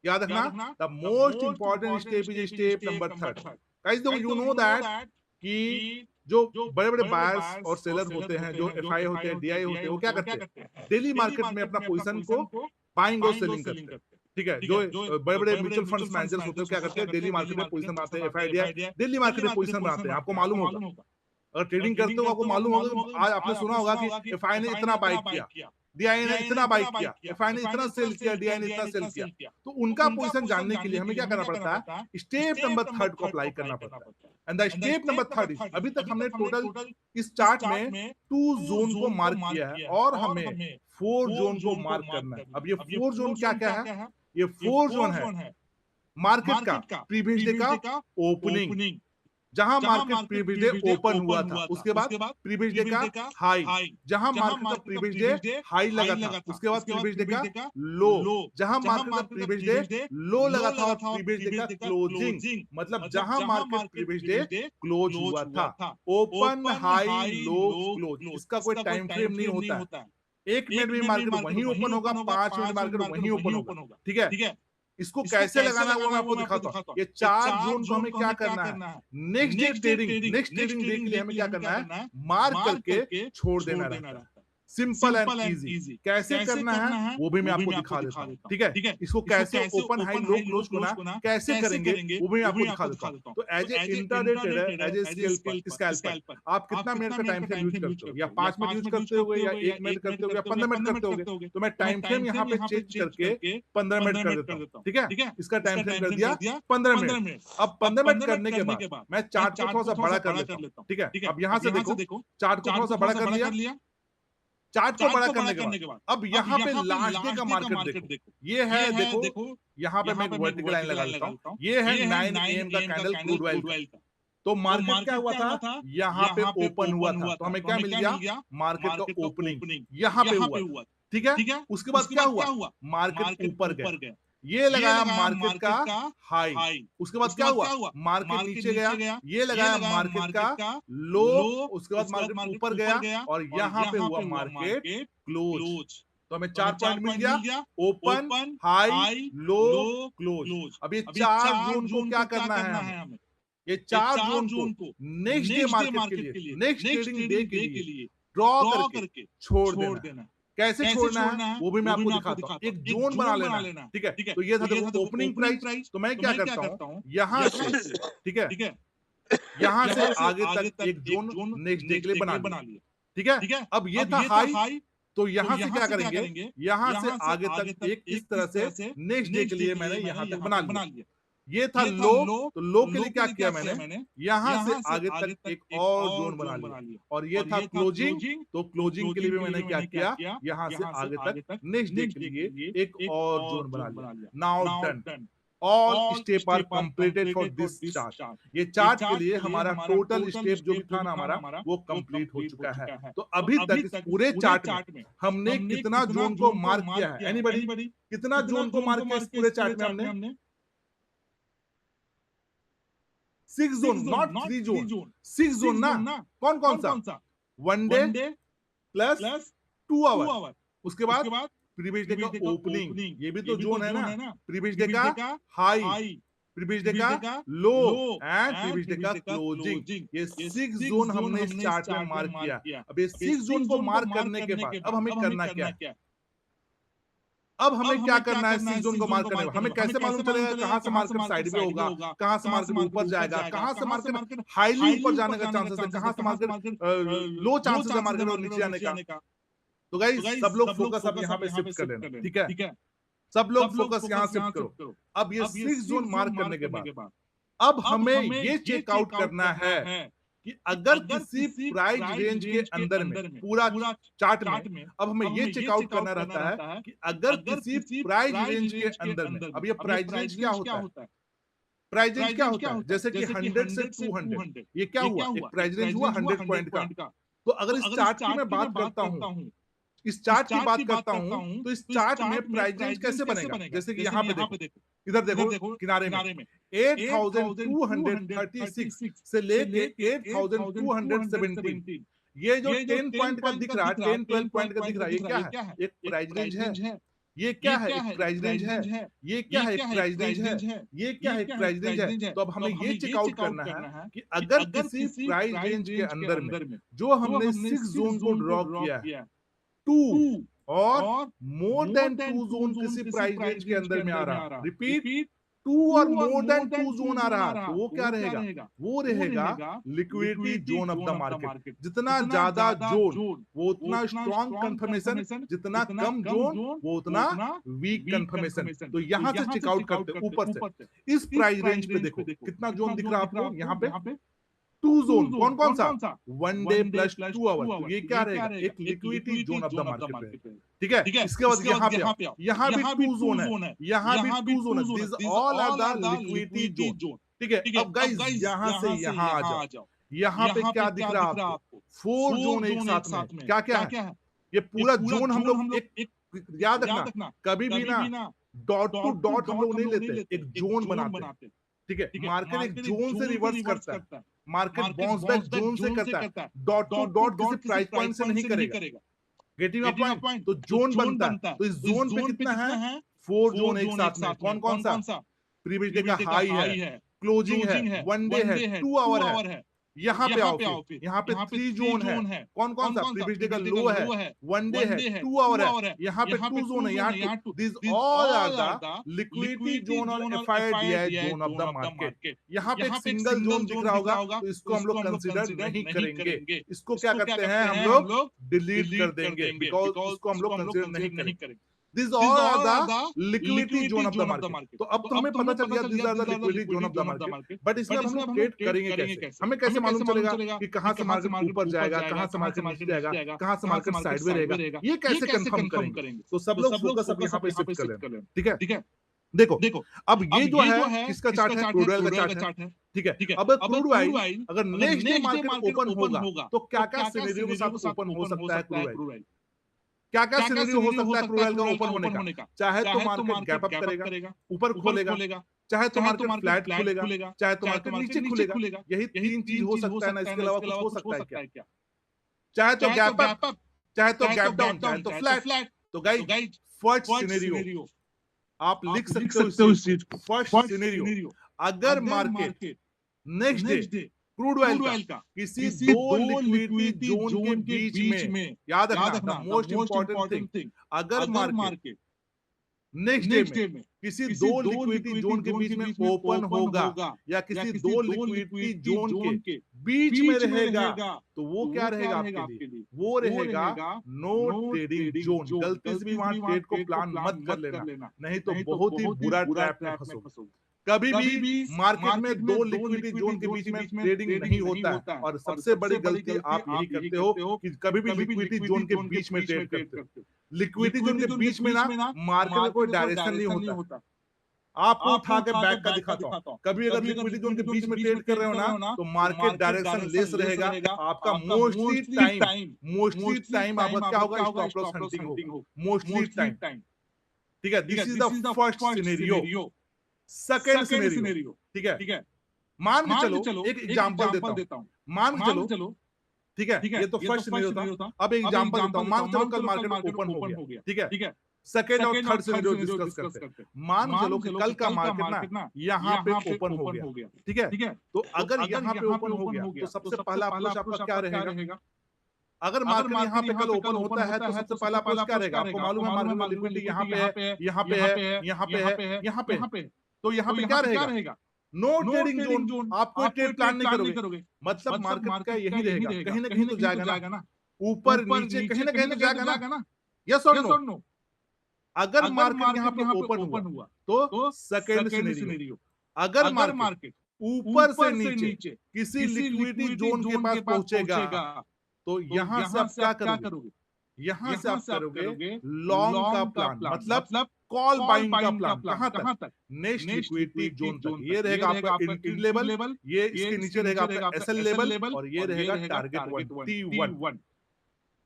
याद रखना, the most important step is step number 3। Guys देखो, यू नो दैट कि जो बड़े बड़े बायर्स और सेलर होते हैं, जो एफआई होते हैं, डीआई होते हैं, वो क्या करते हैं? डेली मार्केट में अपना पोजीशन को बाइंग और सेलिंग करते हैं। ठीक है, जो बड़े बड़े म्यूचुअल फंड्स मैनेजर्स होते हैं, क्या करते हैं? डेली मार्केट में पोजीशन बनाते हैं, एफआई डीआई डेली मार्केट में पोजीशन बनाते हैं। आपको मालूम होगा, अगर ट्रेडिंग करते हो आपको मालूम होगा। आज आपने सुना होगा कि एफआई ने इतना बाई किया, डीआई ने इतना बाई किया, एफआई ने इतना सेल किया, डीआई ने इतना सेल किया। तो उनका पोजीशन जानने के लिए हमें क्या करना पड़ता है? स्टेप नंबर 3 को अप्लाई करना पड़ता है। And the step number 3 is, अभी तक हमने टोटल इस चार्ट में 2 जोन को मार्क किया है, और हमें 4 जोन को मार्क करना है। अब ये 4 जोन क्या क्या है? ये 4 जोन है मार्केट का प्रीवियस डे का ओपनिंग, जहां मार्केट प्रीवियस डे ओपन हुआ था, उसके बाद प्रीवियस डे का हाई, जहां मार्केट का प्रीवियस डे हाई लगा था, उसके बाद प्रीवियस डे का लो, जहां मार्केट का प्रीवियस डे लो लगा था, और प्रीवियस डे का क्लोजिंग, मतलब जहां मार्केट प्रीवियस डे क्लोज हुआ था। ओपन हाई लो क्लोज, इसका कोई टाइम फ्रेम नहीं होता है। 1 मिनट में मार्केट वहीं ओपन होगा, 5 मिनट मार्केट वहीं ओपन होगा। ठीक है, इसको कैसे लगाना है वो मैं आपको दिखाता हूं। ये 4 जोन को हमें क्या करना है? नेक्स्ट डे ट्रेडिंग डे के लिए हमें क्या करना है? मार्क करके छोड़ देना रहता है। Simple and easy. कैसे करना है वो भी मैं आपको दिखा देता हूं। ठीक है, इसको कैसे ओपन हाई लो क्लोज को ना कैसे करेंगे वो भी मैं आपको दिखा देता हूं। तो as a intraday trader, as a scalper, आप कितना मिनट का टाइम फ्रेम यूज करते हो? या 5 मिनट यूज करते हो, या 1 मिनट करते हो, या 15 मिनट करते हो? तो मैं टाइम फ्रेम यहाँ पे चेंज करके 15 मिनट कर देता हूँ। ठीक है, इसका टाइम फ्रेम कर दिया 15 मिनट। अब 15 मिनट करने के बाद मैं चार्ट को थोड़ा सा बड़ा कर लेता हूँ। ठीक है, अब यहाँ से देखो, चार्ट को थोड़ा सा बड़ा कर लिया। चार्ट को बड़ा करने के बाद अब यहाँ पे लास्ट डे का मार्केट देखो, ये है, देखो यहाँ पे मैं एक वर्टिकल लाइन लगा लेता हूँ। ये है 9 AM का कैंडल क्रूड ऑयल का। तो मार्केट क्या हुआ था? यहाँ पे ओपन हुआ था, तो हमें क्या मिल गया? मार्केट का ओपनिंग यहाँ पे हुआ। ठीक है, उसके बाद क्या हुआ? मार्केट ऊपर गया, ये लगाया मार्केट का हाई। उसके बाद क्या हुआ? मार्केट नीचे गया, ये लगाया मार्केट का लो। उसके बाद मार्केट ऊपर गया, और यहाँ पे हुआ मार्केट क्लोज। तो हमें 4 पॉइंट मिल गया, ओपन हाई लो क्लोज। अब ये 4 जोन को क्या करना है हमें? ये 4 जोन को नेक्स्ट डे मार्केट के लिए, नेक्स्ट ट्रेडिंग डे के लिए ड्रॉ करके छोड़ देना। कैसे छोड़ना है वो भी मैं आपको दिखाता हूँ। एक जोन बना लेना। ठीक है, तो ये था देखो ओपनिंग प्राइस। तो मैं क्या करता हूँ, यहाँ से, ठीक है, यहाँ से आगे तक एक जोन नेक्स्ट डे के लिए बना लिया। ठीक है, अब ये था हाई, तो यहाँ से क्या करेंगे? यहाँ से आगे तक एक इस तरह से नेक्स्ट डे के लिए मैंने यहाँ तक बना लिया। ये था लो, तो लो के लिए क्या किया मैंने? यहाँ से आगे तक एक और जोन बना लिया। और ये था क्लोजिंग, तो क्लोजिंग के लिए भी मैंने क्या किया? यहाँ से आगे तक नेक्स्ट डे के लिए एक और जोन बना लिया। Now done. All step are completed for this chart. ये चार्ट के लिए हमारा टोटल स्टेप जो भी था ना हमारा वो कंप्लीट हो चुका है। तो अभी तक इस पूरे चार्ट में हमने कितना जोन को मार्क किया है? एनीबॉडी, कितना जोन को मार्क किया इस पूरे चार्ट में हमने? 6 जोन, नॉट 3 जोन, 6 जोन ना। कौन कौन सा? 1 डे प्लस 2 आवर, उसके बाद प्रीवियस डे का ओपनिंग, ये भी तो जोन है ना। प्रीवियस डे का हाई, प्रीवियस डे का लो एंड प्रीवियस डे का क्लोजिंग। ये 6 जोन हमने इस चार्ट में मार्क किया। अब ये 6 जोन को मार्क करने के बाद अब हमें करना क्या है? अब हमें क्या करना है? 6 जोन को मार्क करने में हमें कैसे मालूम चलेगा कहां से मार्केट साइड में होगा, कहां से मार्केट ऊपर जाएगा, कहां से मार्केट हाईली ऊपर जाने का चांसेस है, कहां से मार्केट लो चांसेस है मार्केट और नीचे आने का। तो गाइस सब लोग फोकस अब यहाँ पे शिफ्ट कर लेना, ठीक है? सब लोग फोकस यहाँ शिफ्ट करो। अब ये 6 जोन मार्क करने के बाद अब हमें ये चेकआउट करना है कि अगर किसी प्राइस रेंज के अंदर में पूरा चार्ट में अब हमें ये चेकआउट करना रहता है कि अगर किसी प्राइस रेंज के अंदर में, अब ये प्राइस रेंज क्या होता है? प्राइस रेंज क्या होता है? जैसे कि 100 से 200, ये क्या हुआ? एक प्राइस रेंज हुआ 100 पॉइंट का। तो अगर इस चार्ट की मैं बात करता हूं, इस चार्ट की बात करता हूं, तो इस चार्ट में प्राइस रेंज कैसे बनेगा? जैसे कि यहाँ पे देखो, इधर देखो किनारे में 8236 से लेके 8217, ये जो 10 पॉइंट का दिख रहा है, 10-12 पॉइंट का दिख रहा है, ये क्या है? एक प्राइस रेंज है। ये क्या है? एक प्राइस रेंज है। ये क्या है? एक प्राइस रेंज है। ये क्या है? एक प्राइस रेंज है। तो अब हमें ये चेकआउट करना है कि अगर किसी प्राइस रेंज के अंदर में जो हमने 6 जोन को ड्रॉ किया है, 2 और मोर देन 2 जोन किसी प्राइस रेंज के अंदर में आ रहा, रिपीट, 2 और मोर देन 2 जोन आ रहा, तो वो क्या रहेगा? वो रहेगा liquidity zone of the market. जितना ज्यादा जोन वो उतना स्ट्रॉन्ग कंफर्मेशन, जितना कम जोन वो उतना वीक कंफर्मेशन। तो यहां से चेकआउट करते ऊपर से इस प्राइस रेंज पे देखो कितना जोन दिख रहा है आपको यहाँ पे? 2 जोन। कौन कौन सा? 1 डे प्लस 2 आवर। तो ये क्या रहेगा? एक liquidity zone of the market, ठीक है? इसके बाद यहाँ पे आओ, यहाँ भी 2 जोन है, यहाँ भी 2 जोन है। This all are the liquidity zone, ठीक है? अब गाइस यहाँ से यहाँ आ जाओ, यहाँ पे क्या दिख रहा है आपको? 4 जोन एक साथ में। क्या क्या है? ये पूरा जोन हम लोग एक याद रखना, कभी भी ना डॉट टू डॉट हम लोग नहीं लेते, एक जोन बनाते, ठीक है? मार्केट एक जोन से रिवर्स करता है, मार्केट बाउंस बैक जोन से करता है, डॉट टू डॉट किसी प्राइस पॉइंट से नहीं करेगा। Getting a point? तो जोन बनता है। तो इस जोन पे कितना है? 4 जोन एक साथ में। कौन कौन सा? प्रीवियस डे का हाई है, क्लोजिंग है, 1 डे है, 2 आवर है। यहाँ पे आओ फिर, यहाँ पे 3 जोन है। कौन कौन सा? प्रीवियस डे का लो है, 1 डे है, 2 आवर है। यहाँ पे 2 जोन है, यहाँ this all are the liquidity zone और FIDI zone of the market. यहाँ पे एक सिंगल जोन दिख रहा होगा, तो इसको हम लोग कंसीडर नहीं करेंगे। इसको क्या करते हैं हम लोग? डिलीट कर देंगे, बिकॉज इसको हम लोग कंसीडर नहीं करेंगे। These all are the liquidity zone of the market. तो अब तो हमें पता चल गया these are the liquidity zone of the market. But इसमें अब हम लोग ट्रेड करेंगे कैसे? हमें कैसे मालूम चलेगा कि कहाँ से मार्केट ऊपर जाएगा, कहाँ से मार्केट नीचे जाएगा, कहाँ से मार्केट साइड में रहेगा? ये कैसे कंफर्म करेंगे? तो सब लोग फोकस अब यहाँ पे शिफ्ट कर लेना, ठीक है? देखो अब ये जो है किसका चार्ट है? क्रूड ऑयल का चार्ट है, ठीक है? अब क्रूड ऑयल अगर नेक्स्ट डे मार्केट ओपन होगा तो क्या क्या सिनेरियो के साथ ओपन हो सकता है क्रूड ऑयल? क्या क्या सिनेरियो हो सकता है क्रूड ऑयल का ओपन होने का? चाहे तो मार्केट गैप अप करेगा, ऊपर खोलेगा, चाहे तो मार्केट फ्लैट खुलेगा, चाहे तो मार्केट नीचे खुलेगा। यही 3 चीज हो सकता है ना, इसके अलावा कुछ हो सकता है क्या? चाहे तो गैप अप, चाहे तो गैप डाउन, चाहे तो फ्लैट। तो गाइस फर्स्ट सिनेरियो आप लिख सकते हो इस चीज को। फर्स्ट सिनेरियो, अगर market next day crude oil का किसी दो लिक्विडिटी जोन के बीच में, याद रखना मोस्ट इंपॉर्टेंट थिंग, अगर मार्केट नेक्स्ट डे में किसी दो लिक्विडिटी जोन के बीच में ओपन होगा या किसी दो लिक्विडिटी जोन के बीच में रहेगा, तो वो क्या रहेगा आपके लिए? वो रहेगा नो ट्रेडिंग जोन। गलती से भी वहां ट्रेड को प्लान मत कर लेना, नहीं तो बहुत ही बुरा ट्रैप में फंसोगे। कभी भी मार्केट में दो लिक्विडिटी जोन के बीच में ट्रेडिंग नहीं होता है, और सबसे बड़ी गलती आप यही करते हो कि कभी भी लिक्विडिटी जोन के बीच में ट्रेड करते हो। लिक्विडिटी जोन के बीच में ना मार्केट में कोई डायरेक्शन नहीं होता, आपको उठा के बैक का दिखाता हूं। कभी अगर लिक्विडिटी जोन के बीच में ट्रेड कर रहे हो ना, तो मार्केट डायरेक्शन लेस रहेगा। आपका मोस्टली टाइम आपका क्या होगा, स्टॉप लॉस हंटिंग होगा मोस्टली टाइम। ठीक है, this is the first scenario. Second scenario, ठीक है, मान के चलो एक एग्जांपल देता हूं। मान के चलो, ठीक है, ये तो फर्स्ट सिनेरियो था। अब एक एग्जांपल देता हूं। मान के चलो कल मार्केट ओपन हो गया, ठीक है। सेकेंड और थर्ड सिनेरियो डिस्कस करते हैं। मान के चलो कि कल का मार्केट ना यहाँ पे ओपन हो गया, ठीक है। तो अगर यहाँ पे ओपन हो गया तो सबसे पहला अप्रोच आपका क्या रहेगा? अगर मार्केट यहाँ पे कल ओपन होता है तो सबसे पहला अप्रोच क्या रहेगा? आपको मालूम है मार्केट में लिक्विडिटी यहाँ पे है, यहाँ पे है, यहाँ पे है, यहाँ पे है। तो यहाँ पे क्या रहेगा? No trading zone. आप कोई ट्रेड प्लान नहीं करोगे। मतलब मार्केट का यही रहेगा, कहीं ना कहीं तो जाएगा ना, ऊपर नीचे कहीं ना कहीं तो जाएगा ना। यस और नो? अगर मार्केट यहाँ पे ओपन हुआ तो सेकेंड सिनेरियो। अगर मार्केट ऊपर से नीचे किसी लिक्विडिटी जोन के पास पहुंचेगा तो यहां से आप क्या करोगे? यहां से आप करोगे लॉन्ग का प्लान, मतलब कॉल बाइंग का प्लान। कहां तक? नेक्स्ट लिक्विडिटी जोन तक। ये रहेगा आपका एंट्री लेवल, ये इसके नीचे रहेगा आपका एसएल लेवल, और ये रहेगा target 1 T1।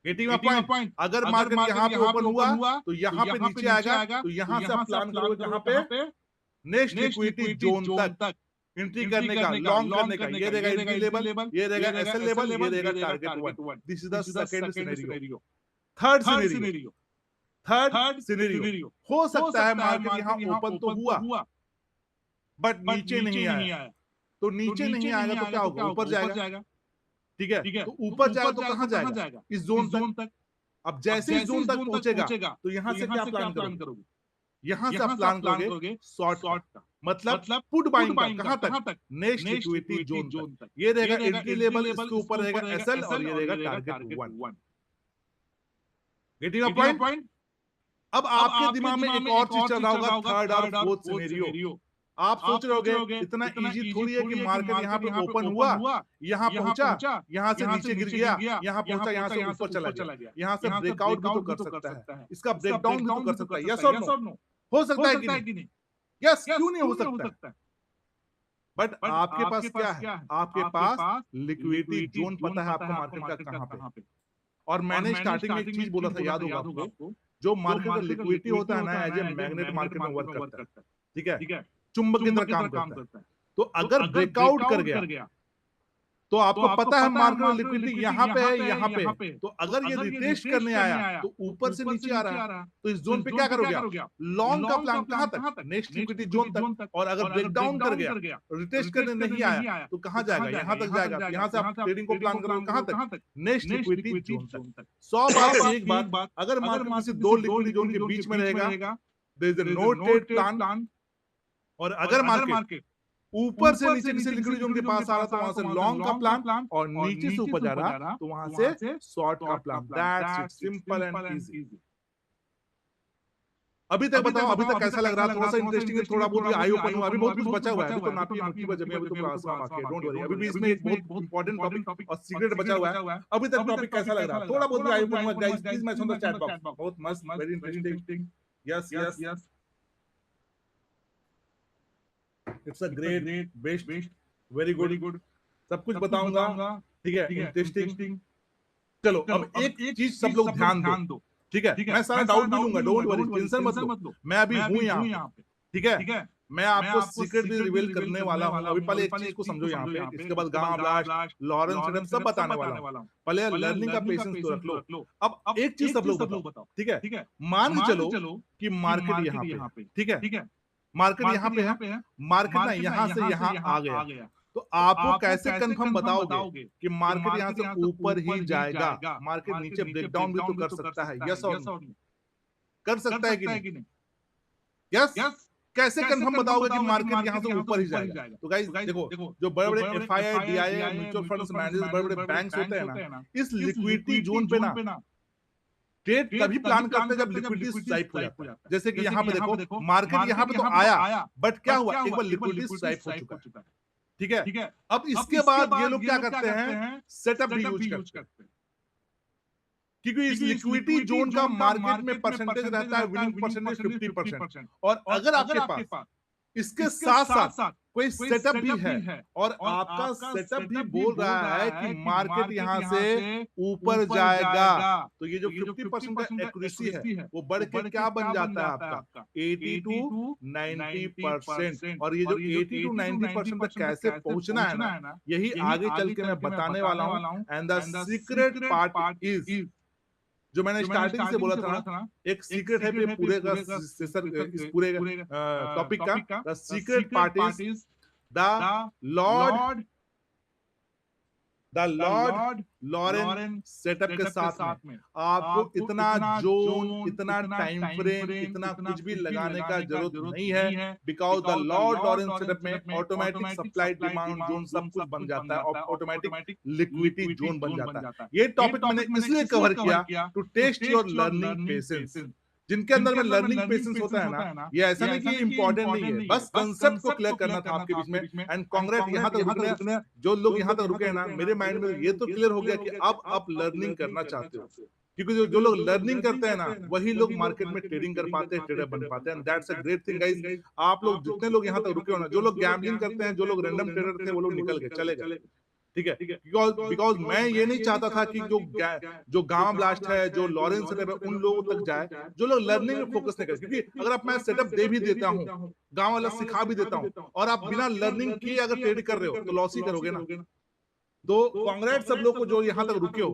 Getting a point? अगर मार्केट यहाँ पे ओपन हुआ तो यहाँ पे नीचे आएगा, तो यहाँ से आप प्लान करोगे कहाँ पे? नेक्स्ट लिक्विडिटी जोन तक एंट्री करने का, लॉन्ग करने का। ये रहेगा एंट्री लेवल, ये रहेगा एसएल लेवल, ये रहेगा target 1। This is the second scenario. Third scenario हो सकता है मार्केट यहाँ ओपन तो हुआ बट नीचे नहीं आया। तो नीचे नहीं आएगा तो क्या होगा? ऊपर जाएगा, ठीक है। तो ऊपर जाएगा तो कहां जाएगा? इस जोन तक। अब जैसे इस जोन तक पहुंचेगा तो यहां से क्या प्लान करोगे? यहां से आप प्लान करोगे शॉर्ट का, मतलब पुट बाइंग का। कहां तक? नेक्स्ट लिक्विडिटी जोन तक। ये रहेगा एंट्री लेवल, इसके ऊपर रहेगा एसएल, और ये रहेगा टारगेट 1। Getting a point? अब आपके दिमाग में एक और चीज चल रहा होगा, थर्ड और फोर्थ सिनेरियो। आप सोच रहे होगे इतना इजी थोड़ी है कि मार्केट यहाँ पे ओपन हुआ, यहाँ पहुंचा, यहाँ से नीचे गिर गया, यहाँ पहुंचा, यहाँ से ऊपर चला गया, यहाँ से ब्रेकआउट भी तो कर सकता है, इसका ब्रेकडाउन भी तो कर सकता है। यस और नो? हो सकता है कि नहीं? यस, क्यों नहीं हो सकता? बट आपके पास क्या है? आपके पास लिक्विडिटी जोन पता है आपको मार्केट का कहां पे। और मैंने स्टार्टिंग में एक चीज बोला था, याद होगा आपको, जो मार्केट का लिक्विडिटी होता है ना, एज ए मैग्नेट मार्केट में वर्क करता है, ठीक है, चुंबक की तरह काम करता है। तो अगर ब्रेकआउट कर गया तो आपको पता है मार्केट में लिक्विडिटी यहाँ पे है, यहाँ पे। तो अगर ये रिटेस्ट करने आया तो ऊपर से नीचे आ रहा है, तो इस जोन पे क्या करोगे आप? लॉन्ग का प्लान। कहां तक? नेक्स्ट लिक्विडिटी जोन तक। और अगर ब्रेकडाउन कर गया, रिटेस्ट करने नहीं आया, तो कहां जाएगा? यहाँ तक जाएगा। यहाँ से आप ट्रेडिंग को प्लान करोगे कहां तक? नेक्स्ट लिक्विडिटी जोन तक। 100 बात से एक बात, अगर मार्केट किसी दो लिक्विडिटी जोन के बीच में रहेगा, there is no trade plan. और अगर मार्केट ऊपर से नीचे किसी लिक्विडिटी जोन के पास आ रहा तो वहां से लॉन्ग का प्लान, और नीचे से ऊपर जा रहा तो वहां से शॉर्ट का plan. That's it, simple and easy. अभी तक बताओ, अभी तक कैसा लग रहा? थोड़ा सा इंटरेस्टिंग है, थोड़ा बहुत आई ओपन हुआ। अभी बहुत कुछ बचा हुआ है, अभी तो नापी मुट्ठी पर जमी, अभी तो क्लास में बाकी है। डोंट वरी, अभी भी इसमें एक बहुत इंपॉर्टेंट टॉपिक और सीक्रेट बचा हुआ है। अभी तक टॉपिक कैसा लग रहा? थोड़ा बहुत भी आई ओपन हुआ guys, please message on the chat box. बहुत मस्त, very interesting. Yes, it's a great, best, very good. सब कुछ बताऊंगा, ठीक है, इंटरेस्टिंग। चलो अब एक चीज सब लोग ध्यान दो, ठीक है। मैं सारा डाउट भी लूंगा, डोंट वरी, टेंशन मत लो। मैं अभी हूं यहाँ पे, ठीक है। मैं आपको सीक्रेट भी रिवील करने वाला हूं। अभी पहले एक चीज को समझो यहाँ पे, इसके बाद गांव ब्लास्ट, लॉरेंस सब बताने वाला हूं। पहले लर्निंग का पेशेंस तो रख लो। अब एक चीज सब लोग बताओ, ठीक है। मान के चलो कि मार्केट यहाँ पे, ठीक है, मार्केट यहाँ पे है, मार्केट ना यहाँ से यहाँ आ गया, तो आपको कैसे कंफर्म बताओगे कि मार्केट यहाँ से ऊपर ही जाएगा? मार्केट नीचे ब्रेकडाउन भी तो कर सकता है। यस और नो? कर सकता है कि नहीं? यस। कैसे कंफर्म बताओगे कि मार्केट यहाँ से ऊपर ही जाएगा? तो गाइस देखो, जो बड़े बड़े FII, DII, mutual funds managers, बड़े बड़े बैंक्स होते हैं ना, इस लिक्विडिटी जोन पे ना ट्रेड तभी प्लान करते हैं जब लिक्विडिटी स्ट्राइप हो जाता है। जैसे कि यहाँ पे देखो, मार्केट यहाँ पे तो आया, बट क्या हुआ? एक बार लिक्विडिटी स्ट्राइप हो चुका है, ठीक है। अब इसके बाद ये लोग क्या करते हैं? सेटअप भी यूज करते हैं, क्योंकि इस लिक्विडिटी जोन का मार्केट में परसेंटेज रहता है, विनिंग परसेंटेज 50%। और अगर आपके पास इसके साथ साथ कोई सेटअप भी है और आपका सेटअप भी बोल रहा है कि मार्केट यहां से ऊपर जाएगा, तो ये जो 50% का एक्यूरेसी है वो बढ़ के क्या बन जाता है आपका 80 टू 90%। और ये जो 80 टू 90% तक कैसे पहुंचना है ना, यही आगे चल के मैं बताने वाला हूं। And the secret part is, जो मैंने स्टार्टिंग से बोला था ना, एक सीक्रेट है पूरे का इस पूरे टॉपिक का। The secret part is the lord Lauren setup के साथ में आपको इतना जोन, इतना टाइम फ्रेम, इतना कुछ भी लगाने का जरूरत नहीं है, बिकॉज द लॉरेन सेटअप में ऑटोमेटिक सप्लाई डिमांड जोन सब कुछ बन जाता है, ऑटोमेटिक लिक्विडिटी जोन बन जाता है। ये टॉपिक मैंने इसलिए कवर किया to test your learning patience. जिनके अंदर में लर्निंग पेशेंस होता है ना, ये ऐसा नहीं कि इंपॉर्टेंट नहीं है, बस कंसेप्ट को क्लियर करना था आपके बीच में। एंड कांग्रेस यहां तक रुकने, जो लोग यहां तक रुके हैं ना, मेरे माइंड में ये तो क्लियर हो गया कि अब आप लर्निंग करना चाहते हो, क्योंकि जो लोग लर्निंग करते हैं ना, वही लोग मार्केट में ट्रेडिंग कर पाते हैं, ट्रेडर बन पाते हैं। That's a great thing guys. आप लोग जितने लोग यहां तक रुके हो ना, जो लोग गैम्बलिंग करते हैं, जो लोग रैंडम ट्रेडर थे, वो लोग निकल गए, चले गए, ठीक है। बिकॉज मैं ये नहीं चाहता था कि जो गामा ब्लास्ट है, जो लॉरेन सेटअप है, उन लोगों तक जाए जो लोग लर्निंग में फोकस नहीं करते। क्योंकि अगर आप मैं सेटअप दे भी देता हूँ, गांव वाला सिखा भी देता हूँ, और आप बिना लर्निंग किए अगर ट्रेड कर रहे हो तो लॉस ही करोगे ना। तो कांग्रेस सब लोग को जो यहाँ तक रुके हो,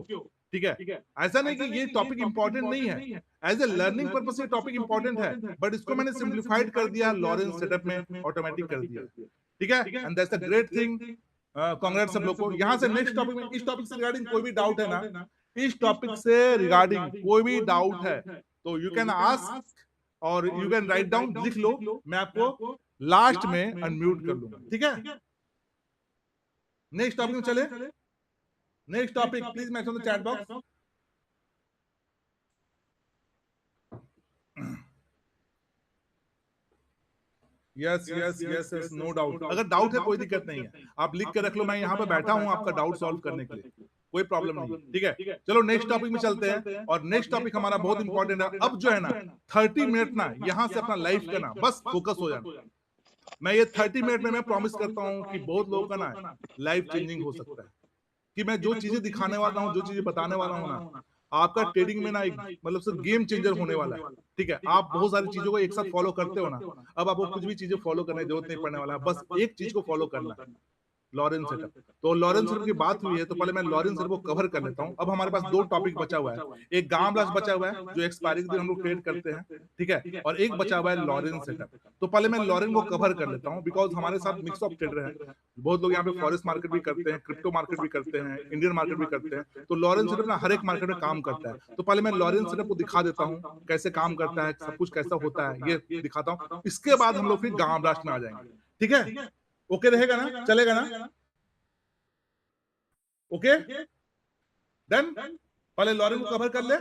ठीक है। ऐसा नहीं कि ये टॉपिक इंपॉर्टेंट नहीं है, एज ए लर्निंग पर्पस ये टॉपिक इंपॉर्टेंट है, बट इसको मैंने सिंप्लीफाइड कर दिया, लॉरेन सेटअप में ऑटोमेटिक कर दिया, ठीक है। And that's a great thing. Congress सब लोग को। यहां से नेक्स्ट टॉपिक में, इस टॉपिक से रिगार्डिंग कोई भी डाउट है ना, इस टॉपिक से रिगार्डिंग कोई भी डाउट है तो यू कैन आस्क और यू कैन राइट डाउन, लिख लो, मैं आपको लास्ट में अनम्यूट कर लूंगा, ठीक है। नेक्स्ट टॉपिक में चले। Next topic please mention the chat box. Yes yes yes yes, no doubt. अगर डाउट है कोई दिक्कत नहीं है, आप लिख के रख लो, मैं यहाँ पे बैठा हूँ आपका डाउट सॉल्व करने के लिए, कोई प्रॉब्लम नहीं, ठीक है। चलो नेक्स्ट टॉपिक में चलते हैं, और नेक्स्ट टॉपिक हमारा बहुत इंपॉर्टेंट है। अब जो है ना 30 मिनट ना यहाँ से अपना लाइफ का ना बस फोकस हो जाना। मैं ये 30 मिनट में मैं प्रॉमिस करता हूँ कि बहुत लोगों का ना लाइफ चेंजिंग हो सकता है, कि मैं जो चीजें दिखाने वाला हूँ, जो चीजें बताने वाला हूँ ना, आपका ट्रेडिंग में ना एक मतलब सिर्फ गेम चेंजर होने वाला है, ठीक है। आप बहुत सारी चीजों को एक साथ फॉलो करते हो ना, अब आपको कुछ भी चीजें फॉलो करने की जरूरत नहीं पड़ने वाला है, बस एक चीज को फॉलो करना है, लॉरेन सेटअप। तो लॉरेन सेटअप की बात हुई है, तो पहले मैं लॉरेन सेटअप को कवर कर लेता हूं। अब हमारे पास दो टॉपिक बचा हुआ है, एक गामा ब्लास्ट बचा हुआ है जो एक्सपायरी के दिन हम लोग ट्रेड करते हैं, ठीक है, और एक बचा हुआ है लॉरेन सेटअप। तो पहले मैं लॉरेन को कवर कर लेता हूं, बिकॉज हमारे साथ मिक्स ऑफ ट्रेडर है, बहुत लोग यहाँ पे फॉरेस्ट मार्केट भी करते हैं, क्रिप्टो मार्केट भी करते हैं, इंडियन मार्केट भी करते हैं। तो लॉरेन सेटअप ना हर एक मार्केट में काम करता है। तो पहले मैं लॉरेन सेटअप को दिखा देता हूँ कैसे काम करता है, सब कुछ कैसा होता है ये दिखाता हूँ। इसके बाद हम लोग फिर गामा ब्लास्ट में आ जाएंगे, ठीक है। ओके रहेगा ना, चलेगा ना? ओके देन पहले लॉरेन को कवर कर ले।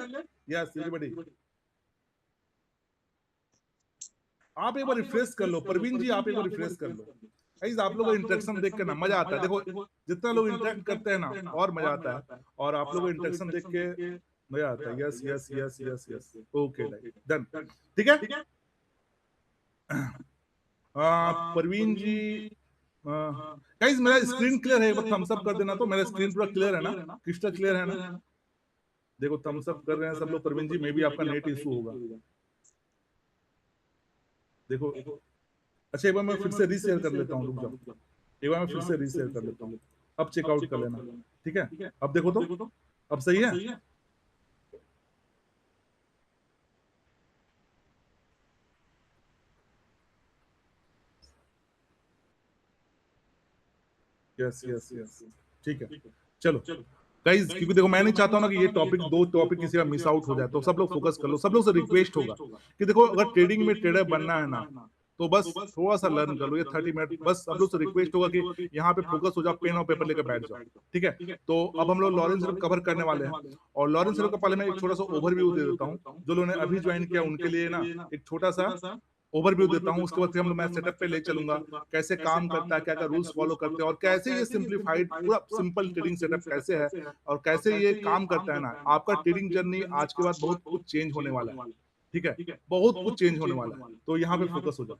यस एवरीबॉडी, आप एक बार रिफ्रेश कर लो, परवीन जी आप एक बार रिफ्रेश कर लो। गाइस आप लोगों का इंटरेक्शन देख के ना मजा आता है। देखो जितना लोग इंटरेक्ट करते हैं ना और मजा आता है, और आप लोगों का इंटरेक्शन देख के मजा आता है। Yes yes yes yes yes, okay done, ठीक है। परवीन जी, गाइस मेरा स्क्रीन क्लियर है, एक बार थम्स अप कर देना। तो मेरा स्क्रीन पूरा क्लियर है ना, क्रिस्टल क्लियर है ना? देखो थम्स अप कर रहे हैं सब लोग। परवीन जी मे भी आपका नेट इशू होगा, देखो। अच्छा एक बार मैं फिर से रीशेयर कर लेता हूँ, रुक जाओ, एक बार मैं फिर से रीशेयर कर लेता हूँ, अब चेकआउट कर लेना, ठीक है। अब देखो तो अब सही है। यस यस यस, ठीक है। चलो गाइस, क्योंकि देखो मैं नहीं चाहता हूं ना कि ये टॉपिक, दो टॉपिक किसी का मिस आउट हो जाए, तो सब लोग फोकस कर लो। सब लोग से रिक्वेस्ट होगा कि देखो अगर ट्रेडिंग में ट्रेडर बनना है ना, तो बस थोड़ा सा लर्न कर लो, ये 30 मिनट बस। सब लोग से रिक्वेस्ट होगा कि यहाँ पे फोकस हो जाओ, पेन और पेपर लेकर बैठ जाओ, ठीक है। तो अब हम लोग लॉरेन सेटअप कवर करने वाले हैं, और लॉरेन सेटअप का पहले मैं एक छोटा सा ओवरव्यू दे देता हूँ। जो लोगों ने अभी ज्वाइन किया उनके लिए ना एक छोटा सा ओवरव्यू देता हूँ। उसके बाद फिर हम लोग मैं सेटअप पे ले चलूंगा, कैसे काम करता है, क्या क्या रूल्स फॉलो करते हैं, और कैसे ये सिंप्लीफाइड पूरा सिंपल ट्रेडिंग सेटअप कैसे है, और कैसे ये काम करता है ना। आपका ट्रेडिंग जर्नी आज के बाद बहुत कुछ चेंज होने वाला है, ठीक है, बहुत कुछ चेंज होने वाला है। तो यहाँ पे फोकस हो जाओ,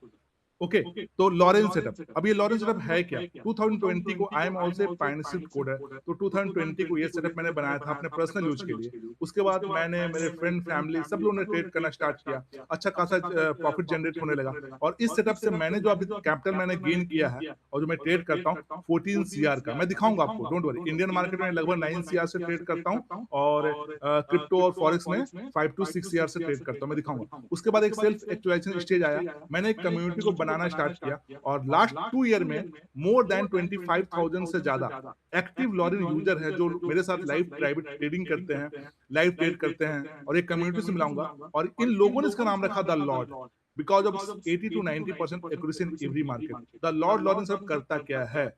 ओके तो लॉरेंस सेटअप, अब ये लॉरेंस सेटअप है क्या? 2020 को आई एम ऑल्सो पाइनशिप कोडर, तो 2020 को ये सेटअप मैंने बनाया था अपने पर्सनल यूज के लिए। उसके बाद मैंने मेरे फ्रेंड फैमिली सब लोगों ने ट्रेड करना स्टार्ट किया, अच्छा खासा प्रॉफिट जनरेट होने लगा। और इस सेटअप से मैंने जो अभी कैपिटल मैंने गेन किया है और जो मैं ट्रेड करता हूँ 14 सीआर का, मैं दिखाऊंगा आपको, डोंट वरी। इंडियन मार्केट में लगभग 9 सीआर से ट्रेड करता हूँ और क्रिप्टो और फॉरेक्स में 5 to 6 सीआर से ट्रेड करता हूँ, मैं दिखाऊंगा। उसके बाद एक सेल्फ एक्चुअलाइजेशन स्टेज आया, मैंने एक कम्युनिटी को बनाना स्टार्ट किया और लास्ट 2 ईयर में मोर देन 25,000 से ज्यादा एक्टिव लॉरेन यूजर है जो मेरे साथ लाइव प्राइवेट ट्रेडिंग करते हैं, लाइव ट्रेड करते हैं और एक कम्युनिटी से मिलाऊंगा। और इन लोगों ने इसका नाम रखा the lord, because of 80 to 90% accuracy in every market. The lord Lauren सब करता क्या है,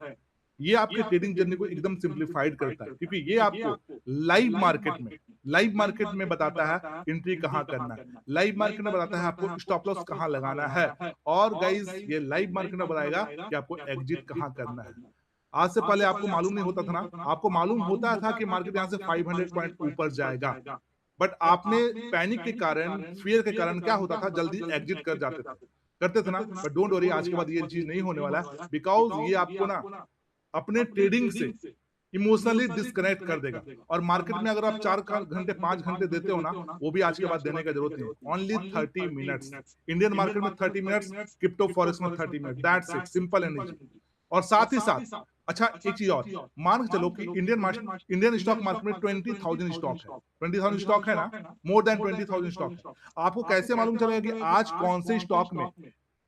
ये आपके ट्रेडिंग जर्नी को एकदम सिंप्लीफाइड करता है, क्योंकि ये आपको लाइव मार्केट में बताता है एंट्री कहां करना है, लाइव मार्केट में बताता है आपको स्टॉप लॉस कहां लगाना है, और गाइस ये लाइव मार्केट में बताएगा कि आपको एग्जिट कहां करना है। आज से पहले आपको मालूम नहीं होता था ना, आपको मालूम होता था कि मार्केट यहां से 500 पॉइंट ऊपर जाएगा, बट आपने पैनिक के कारण, फियर के कारण क्या होता था, जल्दी एग्जिट कर जाते थे, करते थे ना। बट डोंट वरी, आज के बाद ये चीज नहीं होने वाला है, बिकॉज ये आपको ना अपने ट्रेडिंग से इमोशनली डिस्कनेक्ट कर देगा। और मार्केट में अगर आप 4 घंटे 5 घंटे देते हो ना, वो भी आज के बाद देने का जरूरत नहीं, ओनली 30 मिनट्स। इंडियन मार्केट में 30 मिनट्स, क्रिप्टो फॉरेक्स में 30 minute, that's it, simple and easy. और साथ ही साथ अच्छा एक चीज और, मान के चलो कि इंडियन स्टॉक मार्केट में 20,000 स्टॉक है, 20,000 स्टॉक है ना, मोर देन 20,000 स्टॉक है। आपको कैसे मालूम चलेगा कि आज कौन से स्टॉक में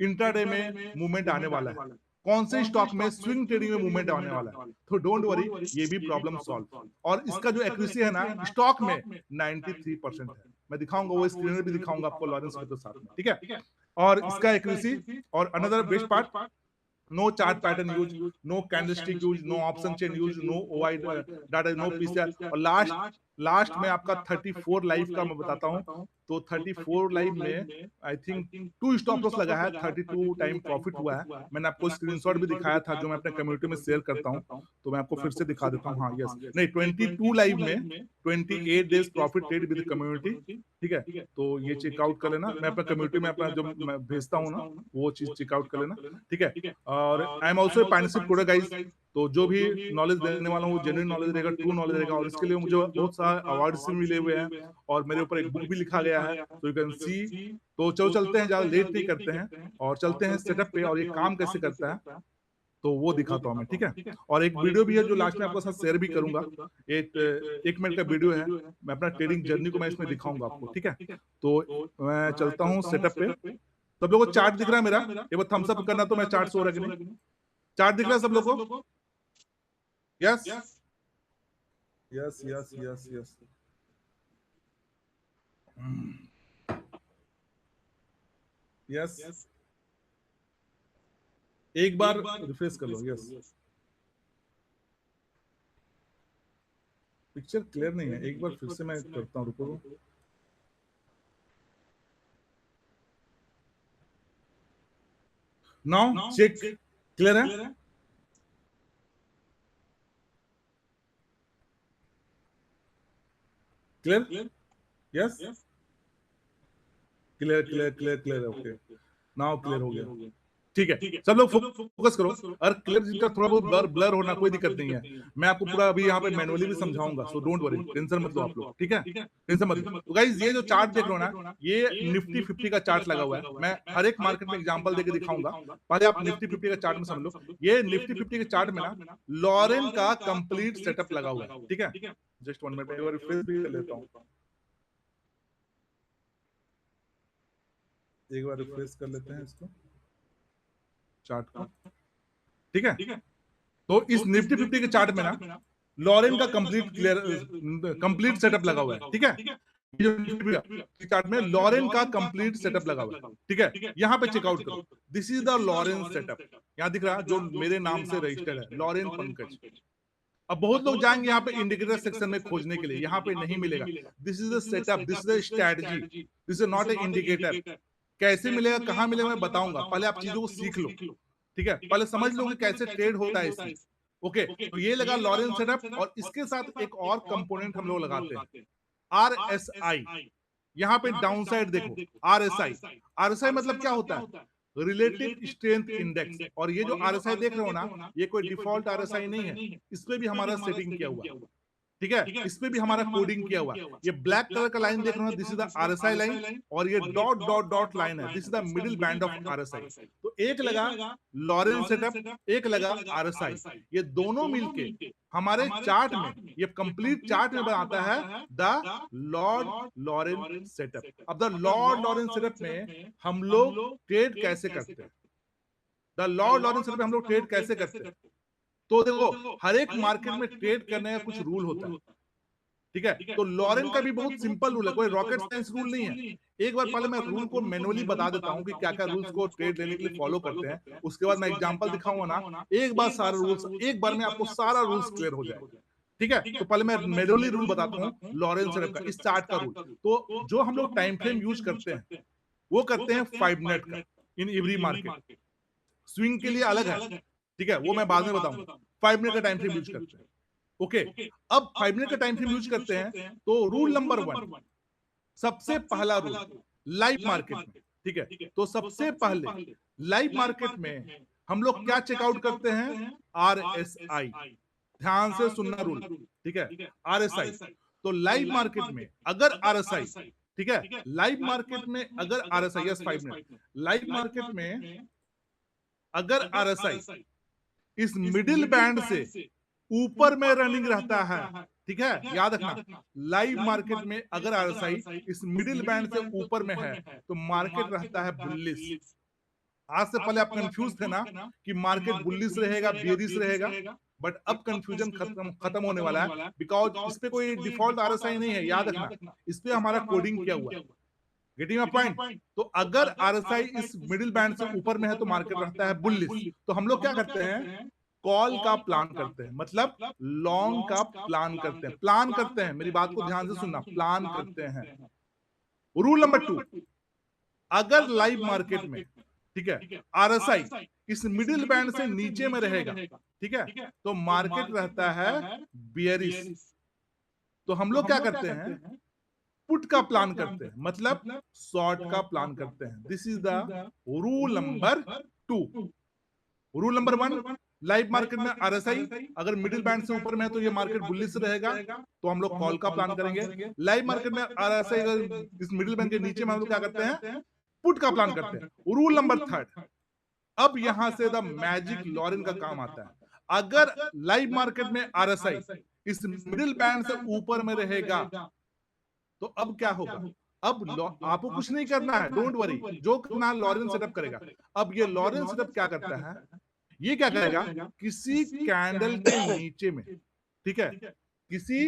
इंट्राडे में मूवमेंट आने वाला है, कौन से स्टॉक में स्विंग ट्रेडिंग में मूवमेंट आने वाला है? तो डोंट वरी, ये भी प्रॉब्लम सॉल्व। और इसका जो एक्यूरेसी है ना स्टॉक में 93% है, मैं दिखाऊंगा, वो स्क्रीन भी दिखाऊंगा आपको लॉरेंस के साथ में, ठीक है। और इसका एक्यूरेसी और another best part, no chart pattern use, no candlestick use, no option chain use, no OI data, no PCR। और लास्ट में आपका 34 लाइव का मैं बताता हूं, तो 34 लाइव में आई थिंक 2 स्टॉप लॉस लगा है, 32 टाइम प्रॉफिट हुआ है। मैंने आपको स्क्रीनशॉट भी दिखाया था जो मैं अपने कम्युनिटी में शेयर करता हूं, तो मैं आपको फिर से दिखा देता हूं। हाँ यस, नहीं 22 लाइव में 28 days profit trade with community, ठीक है। तो ये चेकआउट कर लेना, मैं अपना कम्युनिटी में अपना जो मैं भेजता हूँ ना वो चीज चेकआउट कर लेना, ठीक है। और I am also partnership coder guys, तो जो भी नॉलेज देने वाला हूँ जेन्युइन नॉलेज रहेगा, ट्रू नॉलेज रहेगा। और इसके लिए मुझे बहुत सारे अवार्ड्स भी मिले हुए हैं और मेरे ऊपर एक बुक भी लिखा गया है, तो यू कैन सी। तो चलो चलते हैं, ज्यादा लेट नहीं करते हैं और चलते हैं सेटअप पे, और ये काम कैसे करता है तो वो दिखाता हूँ मैं, ठीक है। और एक वीडियो भी है जो लास्ट में आपके साथ शेयर भी करूंगा, एक मिनट का वीडियो है, मैं अपना ट्रेडिंग जर्नी को मैं इसमें दिखाऊंगा आपको, ठीक है। तो मैं चलता हूँ सेटअप पे। सब लोगों को चार्ट दिख रहा है मेरा? एक बार थम्स अप करना तो मैं चार्ट शो रहा कि नहीं। चार्ट दिख रहा है सब लोगों को? Yes yes yes yes yes. Yes, एक बार रिफ्रेश कर लो। यस, पिक्चर क्लियर नहीं है, एक बार फिर से मैं करता हूँ, रुको। नाउ चेक, क्लियर है? Clear? Yes, clear clear clear clear, okay now clear हो गया, ठीक है। सब लोग फोकस करो। और क्लियर जिनका थोड़ा बहुत ब्लर ब्लर होना कोई दिक्कत नहीं है, मैं आपको पूरा अभी यहाँ पे मैनुअली भी समझाऊंगा, सो डोंट वरी, टेंशन मत लो आप लोग, ठीक है, टेंशन मत लो। तो गाइस ये जो चार्ट देख रहे हो ना, ये निफ्टी 50 का चार्ट लगा हुआ है। मैं हर एक मार्केट में एग्जांपल देके दिखाऊंगा, पहले आप निफ्टी 50 का चार्ट में समझ लो। ये निफ्टी 50 के चार्ट में ना लॉरेन का कंप्लीट सेटअप लगा हुआ है, ठीक है। जस्ट 1 मिनट, एक बार रिफ्रेश भी कर लेता हूँ, एक बार रिफ्रेश कर लेते हैं इसको, चार्ट को, ठीक है। तो इस निफ्टी 50 के चार्ट में ना लॉरेन का कंप्लीट सेटअप लगा हुआ है, ठीक है। ये जो निफ्टी चार्ट में लॉरेन का कंप्लीट सेटअप लगा हुआ है, ठीक है। यहाँ पे चेकआउट करो, this is the Lauren setup, यहाँ दिख रहा है जो मेरे नाम से रजिस्टर्ड है, लॉरेन पंकज। अब बहुत लोग जाएंगे यहाँ पे इंडिकेटर सेक्शन में खोजने के लिए, यहाँ पे नहीं मिलेगा। This is the setup, this is the strategy, this is not a indicator. कैसे मिलेगा, कहाँ मिलेगा, मैं बताऊंगा, पहले आप चीजों को सीख लो, ठीक है। पहले समझ लो कि कैसे ट्रेड होता है इसमें, ओके। तो ये लगा लॉरेन सेटअप, और इसके साथ एक और कंपोनेंट हम लोग लगाते हैं, RSI। यहाँ पे डाउन साइड देखो, RSI। RSI मतलब क्या होता है? Relative strength index. और ये जो आरएसआई देख रहे हो ना, ये कोई डिफॉल्ट आरएसआई नहीं है, इस पे भी हमारा सेटिंग किया हुआ है, ठीक है, इसमें भी हमारा कोडिंग किया हुआ है। ये ब्लैक कलर का लाइन देख रहे हो, this is the RSI line, और ये डॉट डॉट डॉट लाइन है, this is the middle band of RSI. तो एक लगा लॉरेंस सेटअप, एक लगा आरएसआई, ये दोनों मिलके हमारे चार्ट में, ये कंप्लीट चार्ट में बनाता है द लॉर्ड लॉरेंस सेटअप। अब द लॉर्ड लॉरेंस सेटअप में हम लोग ट्रेड कैसे करते हैं, द लॉर्ड लॉरेंस सेटअप में हम लोग ट्रेड कैसे करते हैं। तो देखो, हर एक मार्केट में ट्रेड करने का कुछ रूल होता है, ठीक है। तो लॉरेंस का भी बहुत सिंपल रूल है, कोई रॉकेट साइंस रूल नहीं है। एक बार पहले मैं रूल को मैनुअली बता देता हूं कि क्या क्या रूल्स को ट्रेड लेने के लिए फॉलो करते हैं, उसके बाद मैं एग्जांपल दिखाऊंगा ना, एक बार सारे रूल्स, एक बार में आपको सारा रूल्स क्लियर हो जाएगा, ठीक है। तो पहले मैं मैनुअली रूल बताता हूं लॉरेंस सेटअप का, इस चार्ट का रूल। तो जो हम लोग टाइम फ्रेम यूज करते हैं वो करते हैं 5 मिनट का इन एवरी मार्केट। स्विंग के लिए अलग है, ठीक है, वो मैं बाद में बताऊंगा। 5 मिनट का टाइम फ्रेम यूज करते हैं, ओके। अब 5 मिनट का टाइम फ्रेम यूज करते हैं, तो रूल नंबर 1, सबसे पहला रूल लाइव मार्केट में, ठीक है। तो सबसे पहले लाइव मार्केट में हम लोग क्या चेकआउट करते हैं, आरएसआई। ध्यान से सुनना रूल, ठीक है, आरएसआई। तो लाइव मार्केट में अगर आरएसआई, ठीक है, लाइव मार्केट में अगर RSI, yes 5 minute, live market में अगर आरएसआई इस मिडिल बैंड से ऊपर में रनिंग रहता है, ठीक है, याद रखना, लाइव मार्केट में अगर आरएसआई इस मिडिल बैंड से ऊपर में है तो मार्केट रहता है बुलिश। आज से पहले आप कंफ्यूज थे ना कि मार्केट बुलिश रहेगा बेरिश रहेगा, बट अब कंफ्यूजन खत्म होने वाला है, बिकॉज इस पे कोई डिफॉल्ट आरएसआई नहीं है, याद रखना, इस पे हमारा कोडिंग किया हुआ है। Getting a point. तो अगर आरएसआई इस मिडिल बैंड से ऊपर में है तो मार्केट रहता है बुलिश। तो हम लोग क्या करते हैं, कॉल का प्लान करते हैं, मतलब लॉन्ग का प्लान करते हैं, प्लान करते हैं, मेरी बात को ध्यान से सुनना, प्लान करते हैं। रूल नंबर 2, अगर लाइव मार्केट में, ठीक है, आरएसआई इस मिडिल बैंड से नीचे में रहेगा, ठीक है, तो मार्केट रहता है बियरिश। तो हम लोग क्या करते हैं, पुट का प्लान करते हैं, मतलब शॉर्ट का प्लान करते हैं। This is the rule number 2। Rule number 1, live market में आरएसआई अगर मिडिल बैंड से ऊपर में है तो ये मार्केट बुलिश रहेगा, तो हम लोग कॉल का प्लान करेंगे। लाइव मार्केट में आरएसआई अगर इस मिडिल बैंड के नीचे में हम लोग क्या करते हैं, पुट का प्लान करते हैं। रूल नंबर 3, अब यहां से द मैजिक लॉरेन का काम आता है। अगर लाइव मार्केट में आरएसआई इस मिडिल बैंड से ऊपर में रहेगा तो अब क्या होगा, अब आपको कुछ नहीं करना है, डोंट वरी, जो करना लॉरेंस सेटअप करेगा। अब ये लॉरेंस सेटअप क्या करता है, ये क्या करेगा, किसी कैंडल के नीचे में, ठीक है, किसी,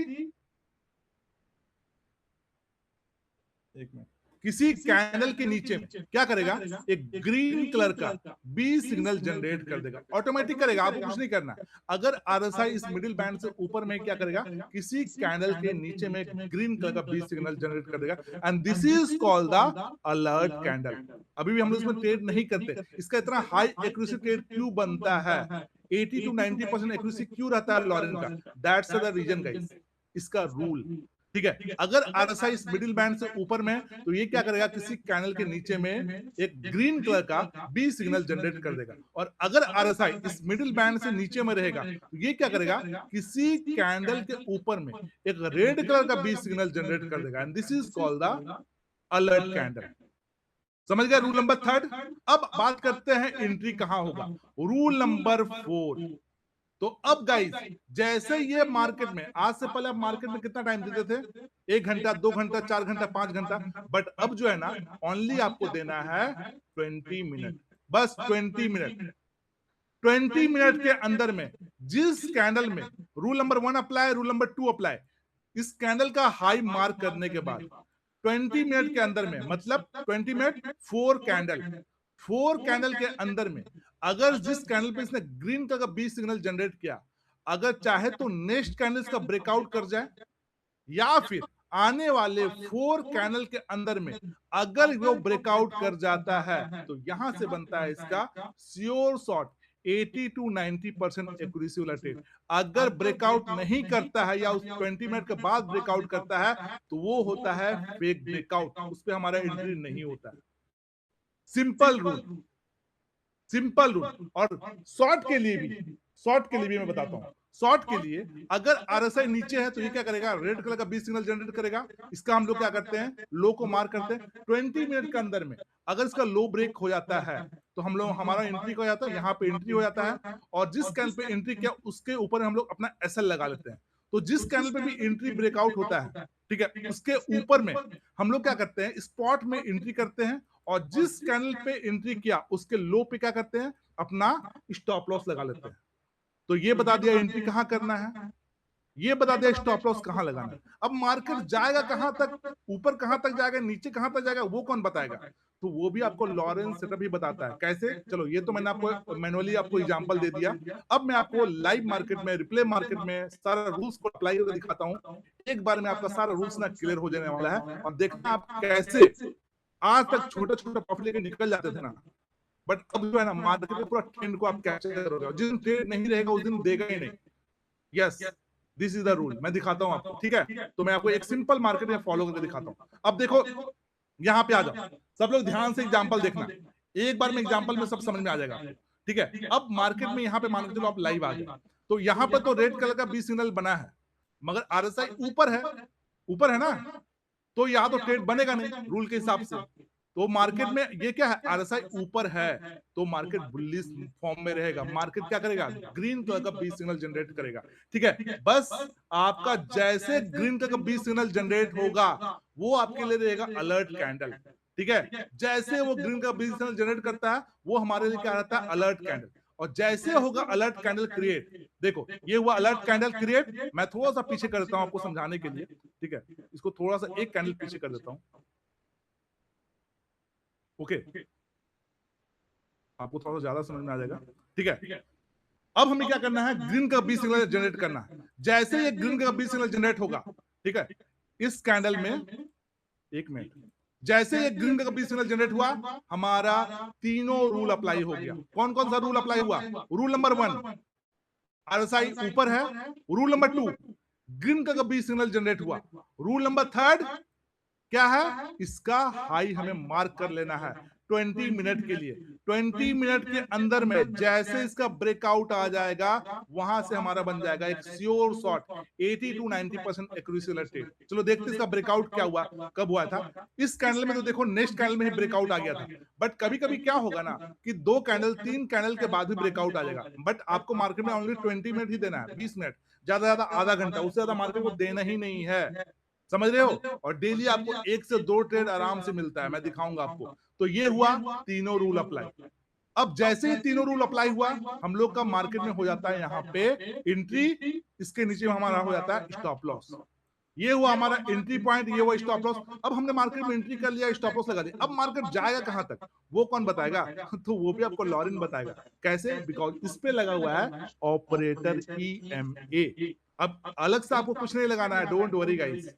एक मिनट, किसी कैंडल के नीचे में क्या करेगा, एक ग्रीन कलर का बी सिग्नल जनरेट कर देगा, ऑटोमेटिक करेगा, आपको कुछ नहीं करना। अगर आरएसआई इस मिडिल बैंड से ऊपर में क्या करेगा, किसी कैंडल के नीचे में ग्रीन कलर का बी सिग्नल जनरेट कर देगा, and this is called the alert candle. अभी भी हम लोग इसमें ट्रेड नहीं करते, इसका इतना हाई एक्यूरेसी ट्रेड क्यों बनता है, 80 to 90% एक्यूरेसी क्यों रहता है लॉरेन का, दैट्स द रीजन गाइस, इसका रूल, ठीक है। अगर आरएसआई इस मिडिल बैंड से ऊपर में तो ये क्या करेगा, किसी कैंडल के नीचे में एक ग्रीन कलर का बी सिग्नल जनरेट कर देगा, और अगर आरएसआई इस मिडिल बैंड से नीचे में रहेगा तो ये क्या करेगा, किसी कैंडल के ऊपर में एक रेड कलर का बी सिग्नल जनरेट कर देगा, and this is called the alert candle. समझ गए रूल नंबर 3। अब बात करते हैं एंट्री कहां होगा, रूल नंबर 4। तो अब गाइस, जैसे ये मार्केट में, आज से पहले आप मार्केट में कितना टाइम देते थे, 1 घंटा, 2 घंटा, 4 घंटा, 5 घंटा, बट अब जो है ना, ओनली आपको देना है 20 मिनट, बस 20 मिनट। 20 मिनट के अंदर में जिस कैंडल में, rule number 1 apply, rule number 2 apply, इस कैंडल का हाई मार्क करने के बाद 20 मिनट के अंदर में, मतलब 20 मिनट 4 कैंडल के अंदर में अगर जिस कैंडल पे इसने ग्रीन कलर का बी सिग्नल जनरेट किया, अगर चाहे तो नेक्स्ट कैंडल का ब्रेकआउट कर जाए, या फिर आने वाले 4 कैंडल के अंदर में अगर वो ब्रेकआउट कर जाता है तो यहां से बनता है इसका श्योर शॉर्ट, 80 to 90% एक्यूरेसी वाला ट्रेड। अगर ब्रेकआउट नहीं करता है या उस 20 मिनट के बाद ब्रेकआउट करता है तो वो होता है फेक ब्रेकआउट, उस पर हमारा एंट्री नहीं होता है। Simple rule, simple rule. और शॉर्ट के लिए भी मैं बताता हूं। शॉर्ट के लिए अगर आरएसआई नीचे है तो ये क्या करेगा, रेड कलर का बी सिग्नल जनरेट करेगा। इसका हम लोग क्या करते हैं, लो को मार्क करते हैं। 20 मिनट के अंदर में अगर इसका लो ब्रेक हो जाता है तो हम लोग, हमारा एंट्री हो जाता है, यहाँ पे एंट्री हो जाता है। और जिस कैंडल पे एंट्री किया उसके ऊपर हम लोग अपना एसएल लगा लेते हैं। तो जिस कैंडल पे भी एंट्री ब्रेकआउट होता है, ठीक है, उसके ऊपर में हम लोग क्या करते हैं, स्पॉट में एंट्री करते हैं। और जिस कैंडल पे एंट्री किया उसके लो पे क्या करते हैं, अपना स्टॉप लॉस लगा लेते हैं। तो ये बता दिया एंट्री कहां करना है, ये बता दिया स्टॉप लॉस कहां लगाना है। अब मार्केट जाएगा कहां तक, ऊपर कहां तक जाएगा, नीचे कहां तक जाएगा, वो कौन बताएगा? तो वो भी आपको लॉरेंस सेटअप ही बताता है। कैसे? चलो ये तो मैंने आपको मैनुअली आपको एग्जांपल दे दिया। अब मैं आपको लाइव मार्केट में, रिप्ले मार्केट में सारा रूल्स को अप्लाई करके दिखाता हूं। एक बार में आपका सारा रूल्स ना क्लियर हो जाने वाला है। और देखना आप कैसे आज तक छोटा छोटा प्रॉफिट लेके निकल जाते थे ना, बट अब जो है ना, मार्केट के पूरा ट्रेंड को आप कैप्चर करोगे। जिस दिन ट्रेड नहीं रहेगा उस दिन देगा ही नहीं। Yes, this is the rule. मैं दिखाता हूं आपको, ठीक है? तो मैं आपको एक सिंपल मार्केट में फॉलो करके दिखाता हूं। अब देखो, यहां पे आ जाओ, सब लोग ध्यान से एग्जांपल देखना। एक बार में एग्जांपल में सब समझ में आ जाएगा आपको, ठीक है? अब मार्केट में यहां पे मान के चलो आप लाइव आ गए, तो यहां पर तो रेड कलर का बी सिग्नल बना है, मगर आरएसआई ऊपर है, ऊपर है ना, तो यहां तो ट्रेड बनेगा नहीं रूल के हिसाब से। तो मार्केट में ये क्या है, आरएसआई ऊपर है तो मार्केट बुलिश फॉर्म में रहेगा। मार्केट क्या करेगा, ग्रीन कलर का बी सिग्नल जनरेट करेगा, ठीक है? बस आपका जैसे ग्रीन कलर का बी सिग्नल जनरेट होगा वो आपके लिए रहेगा अलर्ट कैंडल, ठीक है? जैसे वो ग्रीन का बी सिग्नल जनरेट करता है वो हमारे लिए क्या रहता है, अलर्ट कैंडल। और जैसे होगा अलर्ट कैंडल क्रिएट, देखो ये हुआ अलर्ट कैंडल क्रिएट। मैं थोड़ा सा पीछे कर देता हूं आपको समझाने के लिए, ठीक है? इसको थोड़ा सा एक कैंडल पीछे कर देता हूं, ओके? आपको थोड़ा सा ज्यादा समझ में आ जाएगा, ठीक है? अब हमें क्या करना है, ग्रीन का बी सिग्नल जनरेट करना है। जैसे ये ग्रीन का बी सिग्नल जनरेट होगा, ठीक है, इस कैंडल में, एक मिनट, जैसे ये ग्रीन का बी सिग्नल जनरेट हुआ, हमारा तीनों रूल अप्लाई हो गया। कौन कौन सा रूल अप्लाई हुआ? रूल नंबर 1, आरएसआई ऊपर है। रूल नंबर 2, ग्रीन का बी सिग्नल जनरेट हुआ। रूल नंबर 3 क्या है, इसका हाई हमें मार्क कर लेना है 20 मिनट के लिए। 20 मिनट के अंदर में जैसे इसका ब्रेकआउट आ जाएगा, वहां से हमारा बन जाएगा एक श्योर शॉट 80 to 90% एक्यूरेसी वाला ट्रेड। चलो देखते हैं इसका ब्रेकआउट क्या हुआ, कब हुआ था। इस कैंडल में तो देखो नेक्स्ट कैंडल में ही ब्रेकआउट आ गया था। बट कभी कभी क्या होगा ना कि 2 कैंडल 3 कैंडल के बाद भी ब्रेकआउट आ जाएगा। बट आपको मार्केट में ओनली 20 मिनट ही देना है, 20 मिनट, ज्यादा ज्यादा आधा घंटा, उससे ज्यादा मार्केट को देना ही नहीं है। समझ रहे हो? और डेली आपको 1 से 2 ट्रेड आराम से मिलता है, मैं दिखाऊंगा आपको। तो ये हुआ तीनों रूल अप्लाई। अब जैसे ही तीनों रूल अप्लाई हुआ, हम लोग का मार्केट में हो जाता है यहाँ पे एंट्री, इसके नीचे हमारा हो जाता है स्टॉप लॉस। ये हुआ हमारा एंट्री पॉइंट, ये हुआ स्टॉप लॉस। अब हमने मार्केट में एंट्री कर लिया, स्टॉप लॉस लगा दिया। अब मार्केट जाएगा कहां तक, वो कौन बताएगा? तो वो भी आपको लॉरेन बताएगा। कैसे? बिकॉज इस पे लगा हुआ है ऑपरेटर ईएमए। अब अलग से आपको कुछ नहीं लगाना है, डोंट वरी गाइस।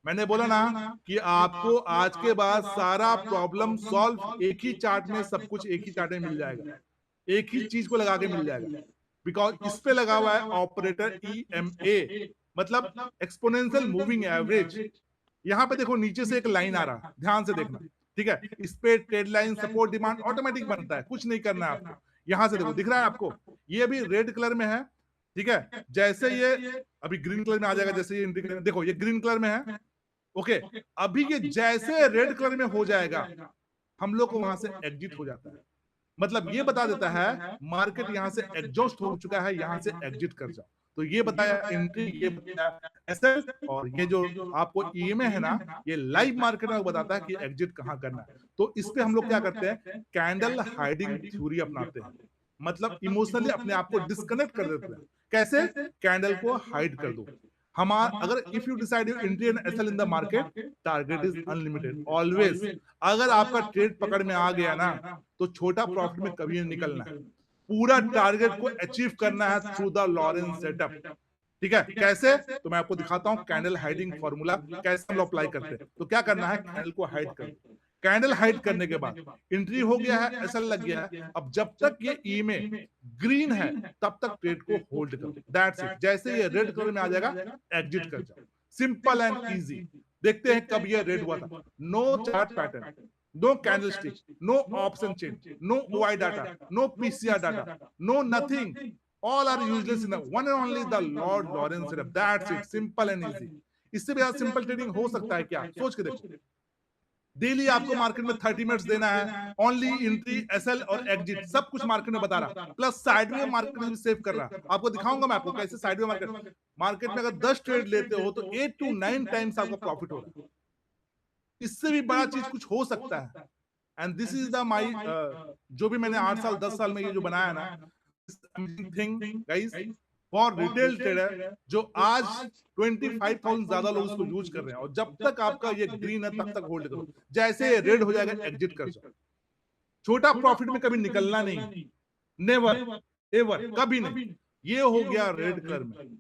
मैंने बोला ना कि आपको आज के बाद सारा प्रॉब्लम सॉल्व एक ही चार्ट में, सब कुछ एक ही चार्ट में मिल जाएगा, एक ही चीज को लगा के मिल जाएगा। बिकॉज इस पे लगा हुआ है ऑपरेटर ईएमए, मतलब एक्सपोनेंशियल मूविंग एवरेज। यहां पे देखो नीचे से एक लाइन आ रहा है, ध्यान से देखना, ठीक है? इस पे trade line, support, demand automatic बनता है, कुछ नहीं करना है आपको। यहां से देखो, दिख रहा है आपको, ये अभी रेड कलर में है, ठीक है? जैसे ये अभी ग्रीन कलर में आ जाएगा, जैसे ये देखो ये ग्रीन कलर में है, ओके? अभी ये जैसे रेड कलर में हो जाएगा, हम लोग को वहां से एग्जिट हो जाता है। मतलब ये बता देता है मार्केट यहां से एग्जॉस्ट हो चुका है, यहां से एग्जिट कर जाओ। तो ये बताया एंट्री, ये बताया एसएल, और ये जो आपको ईएमए है ना, ये लाइव मार्केट में बताता है कि एग्जिट कहां करना है। तो इस पे हम लोग क्या करते हैं, कैंडल हाइडिंग थ्योरी अपनाते हैं। मतलब इमोशनली अपने आप को डिस्कनेक्ट कर देते हैं। कैसे? कैंडल को हाइड कर दो। हमारा अगर if you decide you entry and SL in the market, target is unlimited always. अगर आपका ट्रेड पकड़ में आ गया ना, तो छोटा प्रॉफिट में कभी नहीं निकलना है, पूरा टारगेट को अचीव करना है थ्रू द लॉरेंस सेटअप। ठीक है? कैसे? तो मैं आपको दिखाता हूं कैंडल हाइडिंग फॉर्मूला कैसे हम लोग अप्लाई करते हैं। तो क्या करना है, कैंडल को हाइड कर, कैंडल हाइड करने के बाद एंट्री हो गया है, एसएल लग गया है। अब जब तक ये ई में ग्रीन है तब तक ट्रेड को होल्ड करो, दैट्स इट। जैसे ये रेड कलर में आ जाएगा, एग्जिट कर जाओ। Simple and easy. देखते हैं कब ये रेड हुआ था। No chart pattern, no candlestick, no option chain, no OI data, no PCR data, no nothing. All are useless enough. One and only the Lord Lawrence setup. That's it. Simple and easy. इससे भी ज्यादा simple trading हो सकता है क्या? सोच के देखो. डेली आपको मार्केट में 30 मिनट्स देना है. ओनली एंट्री, एसएल और एग्जिट सब कुछ मार्केट में बता रहा. प्लस साइडवे मार्केट में भी सेव कर रहा. आपको दिखाऊंगा मैं आपको कैसे साइडवे मार्केट में अगर 10 ट्रेड लेते हो तो 8 to 9 टाइम्स आपका प्रॉफिट हो रहा है. इससे भी बड़ा चीज कुछ हो सकता है. And this is the my जो भी मैंने 8 साल 10 साल में ये जो बनाया ना, thing guys for retail trader, जो आज 25,000 ज्यादा लोग इसको यूज कर रहे हैं. और जब तक आपका ये ग्रीन है तब तक होल्ड करो. जैसे रेड हो जाएगा एग्जिट कर जाओ. छोटा प्रॉफिट में कभी निकलना नहीं. नेवर एवर, कभी नहीं. ये हो गया रेड कलर में.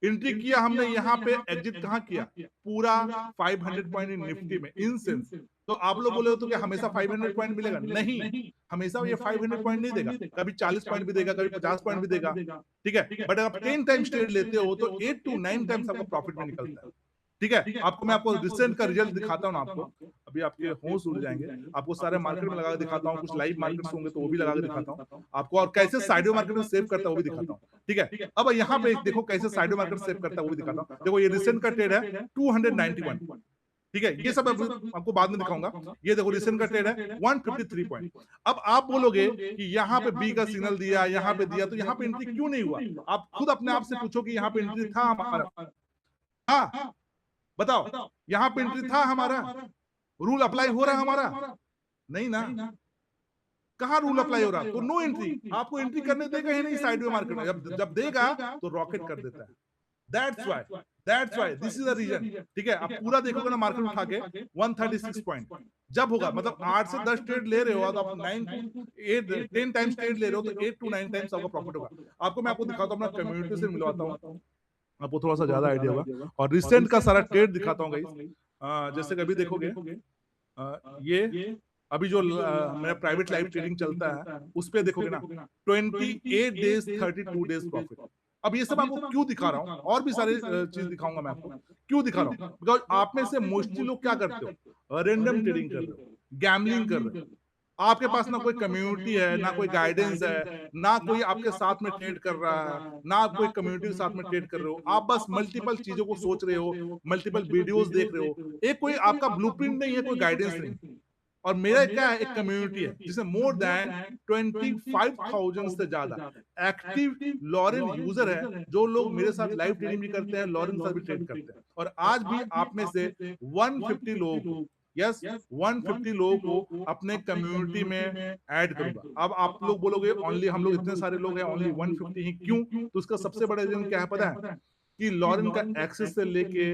एंट्री किया हमने यहाँ पे, एग्जिट कहाँ किया? पूरा 500 पॉइंट इन निफ्टी में. इन सेंस तो आप लोग बोले हो तो क्या हमेशा 500 पॉइंट मिलेगा? नहीं, हमेशा ये 500 पॉइंट नहीं देगा. कभी 40 पॉइंट भी देगा, कभी 50 पॉइंट भी देगा. ठीक है, बट अगर आप 10 टाइम्स ट्रेड लेते हो तो 8 to 9 टाइम्स आपका प्रॉफिट में निकलता है. ठीक है, आपको रिसेंट का रिजल्ट दिखाता हूँ ना. आपको अभी आपके होश उड़ जाएंगे. आपको सारे मार्केट में लगा के दिखाता हूँ. कुछ लाइव मार्केट्स होंगे तो वो भी लगा के दिखाता हूँ आपको. और कैसे साइडवे मार्केट में सेव करता है वो भी दिखाता हूँ. ठीक है, अब यहाँ पे देखो कैसे साइडवे मार्केट सेव करता है वो भी दिखाता हूँ. देखो ये रिसेंट का ट्रेड है 291. ठीक है, ये सब आपको बाद में दिखाऊंगा. ये देखो रिसेंट का ट्रेड है 153 पॉइंट. अब आप बोलोगे कि यहाँ पे बी का सिग्नल दिया, यहाँ पे दिया, तो यहाँ पे एंट्री क्यों नहीं हुआ? आप खुद अपने आप से पूछो कि यहाँ पे एंट्री था हमारा? हाँ, बताओ, यहाँ पे एंट्री था हमारा? रूल अप्लाई हो रहा है हमारा? नहीं ना. कहाँ रूल अप्लाई हो रहा? तो नो एंट्री. आपको एंट्री करने देगा ही नहीं साइडवे मार्केट में. जब देगा तो रॉकेट कर देता है. That's why this is the reason. ठीक है, आप पूरा देखोगे ना मार्केट उठा के 136 पॉइंट जब होगा, मतलब 8 से 10 ट्रेड ले रहे हो तो आप 9 to 8 10 टाइम्स ट्रेड ले रहे हो तो 8 to 9 टाइम्स आपका प्रॉफिट होगा. आपको मैं दिखाता हूँ, अपना कम्युनिटी से मिलवाता हूँ, आपको थोड़ा सा ज्यादा आइडिया होगा. और रिसेंट का सारा ट्रेड दिखाता हूँ गाइस. जैसे कभी देखोगे ये अभी जो मेरा प्राइवेट लाइव ट्रेडिंग चलता है उस पे देखोगे ना 28 डेज 32 डेज प्रॉफिट. अब ये सब आपको क्यों दिखा रहा हूँ? और भी सारे चीज दिखाऊंगा मैं आपको. क्यों दिखा रहा हूँ? बिकॉज आप में से मोस्टली लोग क्या करते हो? रेंडम ट्रेडिंग कर रहे हो, गैम्बलिंग कर रहे हो. आपके पास ना कोई कम्युनिटी है, ना कोई गाइडेंस है, ना कोई आपके साथ में ट्रेड कर रहा है, ना आप कोई कम्युनिटी के साथ में ट्रेड कर रहे हो. आप बस मल्टीपल चीजों को सोच रहे हो, मल्टीपल वीडियोस देख रहे हो. एक कोई आपका ब्लूप्रिंट नहीं है, कोई गाइडेंस नहीं. और मेरा क्या है, एक कम्युनिटी है जिसमें मोर देन 25,000 से ज्यादा एक्टिव लॉरेन यूजर है, जो लोग मेरे साथ लाइव ट्रेडिंग भी करते हैं, लॉरेन साथ भी ट्रेड करते हैं. और आज भी आप में से 150 लोग, यस 150 लोगों को अपने कम्युनिटी में ऐड करूंगा. अब आप लोग बोलोगे ओनली हम लोग इतने सारे लोग हैं, ओनली 150 ही क्यों? तो उसका सबसे बड़ा रीजन क्या है पता है? कि लॉरेन का एक्सेस से लेके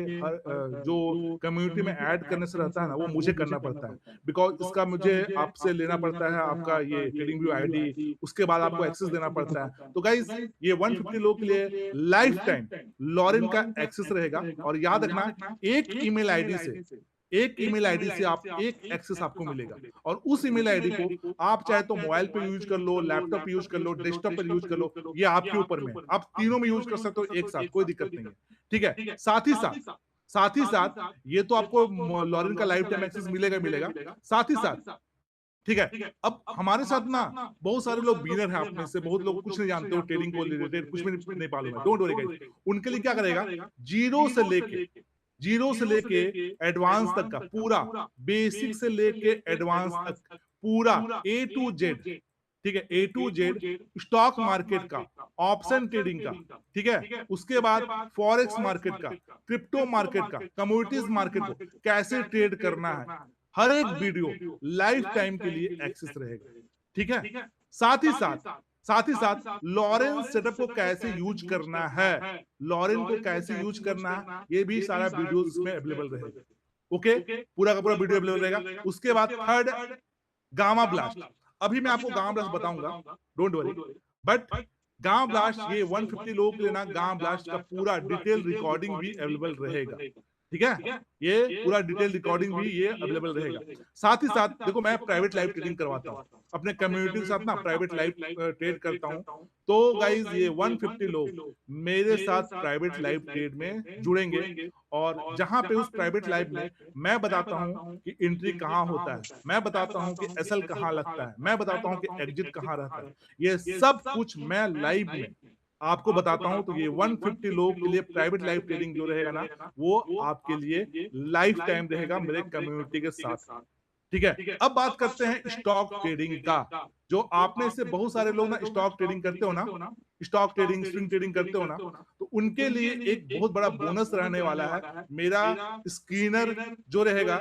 जो कम्युनिटी में ऐड करने से रहता है ना, वो मुझे करना पड़ता है. बिकॉज इसका मुझे आपसे लेना पड़ता है आपका ये ट्रेडिंग व्यू आईडी, उसके बाद आपको एक्सेस देना पड़ता है. तो गाइज ये 150 लोग के लिए लाइफ टाइम लॉरेन का एक्सेस रहेगा. और याद रखना, एक ईमेल आईडी से आप एक एक्सेस आपको मिलेगा. और उस ईमेल आईडी को आप चाहे तो मोबाइल पे यूज कर लो, लैपटॉप पे यूज कर लो, डेस्कटॉप पे यूज कर लो, ये आपके ऊपर में. आप तीनों में यूज कर सकते हो एक साथ, कोई दिक्कत नहीं है. ठीक है, साथ ही साथ ये तो आपको लॉरेन का लाइफ टाइम एक्सेस मिलेगा. साथ ही साथ ठीक है, अब हमारे साथ ना बहुत सारे लोग बिगिनर हैं. आप में से बहुत लोग कुछ नहीं जानते हो ट्रेडिंग को रिलेटेड, कुछ भी नहीं मालूम है. डोंट वरी गाइस, उनके लिए क्या करेगा, जीरो से लेके एडवांस तक का पूरा, बेसिक से लेके एडवांस तक पूरा A to Z. ठीक है, A to Z stock market का, ऑप्शन ट्रेडिंग का, ठीक है, उसके बाद फॉरेक्स मार्केट का, क्रिप्टो मार्केट का, कमोडिटीज मार्केट को कैसे ट्रेड करना है, हर एक वीडियो लाइफ टाइम के लिए एक्सेस रहेगा. ठीक है, साथ ही साथ लॉरेन सेटअप को कैसे यूज करना है, लॉरेन को कैसे यूज करना है, ये भी सारा वीडियो इसमें अवेलेबल रहेगा. ओके, पूरा का पूरा वीडियो अवेलेबल रहेगा. उसके बाद थर्ड, गामा ब्लास्ट. अभी मैं आपको गामा ब्लास्ट बताऊंगा, don't worry. But gamma blast ये 150 लोगों के लिए ना, गामा ब्लास्ट का पूरा डिटेल रिकॉर्डिंग भी अवेलेबल रहेगा. ठीक है, ये पूरा डिटेल रिकॉर्डिंग भी ये अवेलेबल रहेगा। साथ ही साथ देखो मैं प्राइवेट लाइव ट्रेडिंग करवाता हूँ अपने कम्युनिटी के साथ ना, प्राइवेट लाइव ट्रेड करता हूँ। तो गाइज ये 150 लोग मेरे साथ प्राइवेट लाइव ट्रेड में जुड़ेंगे, और जहां पे उस प्राइवेट लाइव में मैं बताता हूं कि एंट्री कहां होता है, मैं बताता हूं कि एसएल कहां लगता है, मैं बताता हूं कि एग्जिट कहां रहता है, ये सब कुछ मैं लाइव में आपको बताता हूं। तो ये 150 लोग के लिए प्राइवेट लाइव ट्रेडिंग जो रहेगा ना, वो आपके लिए लाइफ टाइम रहेगा मेरे कम्युनिटी के साथ। ठीक है, अब बात करते हैं स्टॉक ट्रेडिंग का। जो आप में से बहुत सारे लोग ना स्टॉक ट्रेडिंग करते हो ना, स्टॉक ट्रेडिंग स्विंग ट्रेडिंग करते हो ना, तो उनके लिए एक बहुत बड़ा बोनस रहने वाला है मेरा स्क्रीनर जो रहेगा,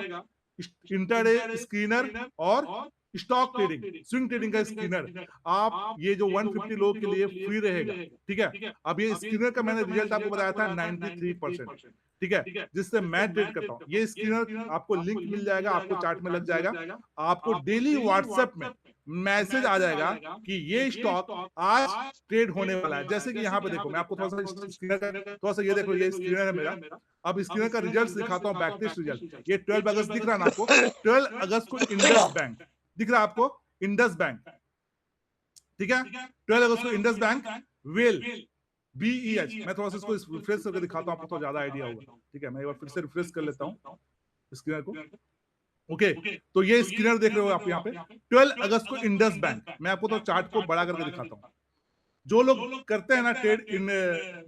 इंटरडे स्क्रीनर और स्टॉक ट्रेडिंग स्विंग ट्रेडिंग का स्क्रीनर। आप ये जो 150 लोग के लिए फ्री रहेगा। ठीक है, अब ये स्क्रीनर का मैंने रिजल्ट आपको बताया था 93%। ठीक है, जिससे मैं ट्रेड करता हूँ। ये स्क्रीनर आपको लिंक मिल जाएगा, आपको चार्ट में लग जाएगा, आपको डेली व्हाट्सएप में मैसेज आ जाएगा कि ये स्टॉक आज ट्रेड होने वाला है। जैसे कि यहाँ पे देखो, मैं आपको थोड़ा सा स्क्रीनर का थोड़ा सा ये देखो, ये स्क्रीनर है मेरा। अब स्क्रीनर का रिजल्ट दिखाता हूँ, बैक टेस्ट रिजल्ट। ये 12 अगस्त दिख रहा है ना आपको, 12 अगस्त को इंडस बैंक दिख रहा है आपको, इंडस बैंक। ठीक है, 12 अगस्त को इंडस बैंक वेल BEH। मैं थोड़ा सा इसको रिफ्रेश करके दिखाता हूँ, आपको थोड़ा ज्यादा आइडिया होगा। ठीक है, मैं एक बार फिर से रिफ्रेश कर लेता हूँ स्क्रीनर को। ओके, तो ये स्क्रीनर देख रहे हो आप यहाँ पे, 12 अगस्त को इंडस बैंक। मैं आपको तो चार्ट को बड़ा करके दिखाता हूँ। जो लोग करते हैं ना ट्रेड इन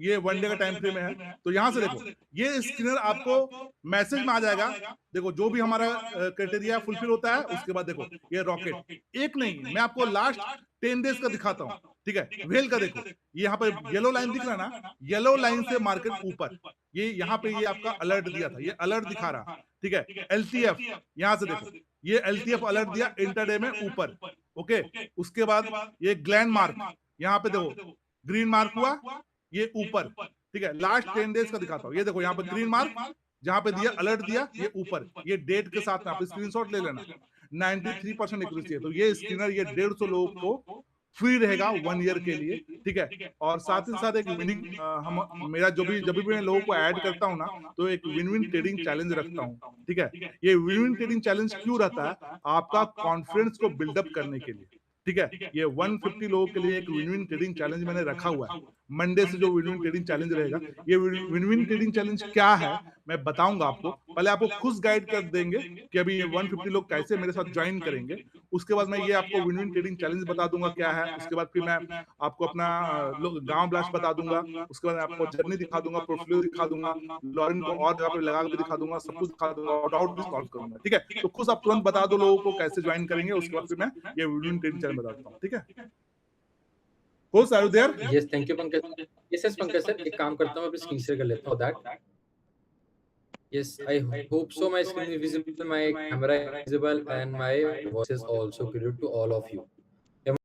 ये 1 डे का टाइम फ्रेम में है, तो यहां से देखो ये स्क्रीनर आपको मैसेज में आ जाएगा। देखो जो भी हमारा क्राइटेरिया फुलफिल होता है, उसके बाद देखो ये रॉकेट एक नहीं, मैं आपको लास्ट 10 डेज का दिखाता हूँ। ठीक है, वेल का देखो, ये यहाँ पे येलो लाइन दिख रहा है ना, येलो लाइन से मार्केट ऊपर, ये यहाँ पे ये आपका अलर्ट दिया था, ये अलर्ट दिखा रहा। ठीक है, LTF यहां से देखो, ये LTF अलर्ट दिया इंटरडे में ऊपर। ओके, उसके बाद ये ग्लैंड मार्क यहाँ पे देखो, ग्रीन मार्क हुआ ये ऊपर। ठीक है, लास्ट 10 डेज का दिखाता हूँ। ये देखो यहाँ पे ग्रीन मार्क जहां पे दिया, अलर्ट दिया, ये ऊपर, ये डेट के साथ में आप स्क्रीनशॉट ले लेना। 93% एक्यूरेसी है। तो ये स्क्रीनर ये 150 लोगों को फ्री रहेगा 1 ईयर के लिए। ठीक है, और साथ ही साथ एक विनिंग हम मेरा जो भी जब भी मैं लोगों को ऐड करता हूँ ना, तो एक विन विन ट्रेडिंग चैलेंज रखता हूँ। ठीक है, ये विन विन ट्रेडिंग चैलेंज क्यों रहता है? आपका कॉन्फिडेंस को बिल्डअप करने के लिए। ठीक है, ये 150 लोगों के लिए एक विन विन ट्रेडिंग चैलेंज मैंने रखा हुआ है। मंडे से जो विन विन ट्रेडिंग चैलेंज रहेगा, ये विन विन ट्रेडिंग चैलेंज क्या है मैं बताऊंगा आपको। पहले आपको खुद गाइड कर देंगे कि अभी ये 150 लोग कैसे मेरे साथ ज्वाइन करेंगे। उसके बाद मैं ये आपको विन विन ट्रेडिंग चैलेंज बता दूंगा क्या है। उसके बाद फिर मैं आपको अपना गांव ब्लास्ट बता दूंगा। उसके बाद आपको जर्नी दिखा दूंगा, पोर्टफोलियो दिखा दूंगा, लॉरिन को और जगह पे लगा के दिखा दूंगा, सब कुछ दिखा दूंगा और डाउट भी सॉल्व करूंगा। ठीक है, तो खुद आप तुरंत बता दो लोगों को कैसे ज्वाइन करेंगे। उसके बाद फिर मैं ये विन विन ट्रेडिंग चैलेंज बताता हूँ। ठीक है, Coach, are you there? Yes, thank you, Pankaj. Yes, Pankaj sir. एक काम करता हूँ, अपनी स्क्रीन शेयर कर लेता हूँ that. Yes, I hope so. My screen is visible, my camera is visible, and my voice is also clear to all of you.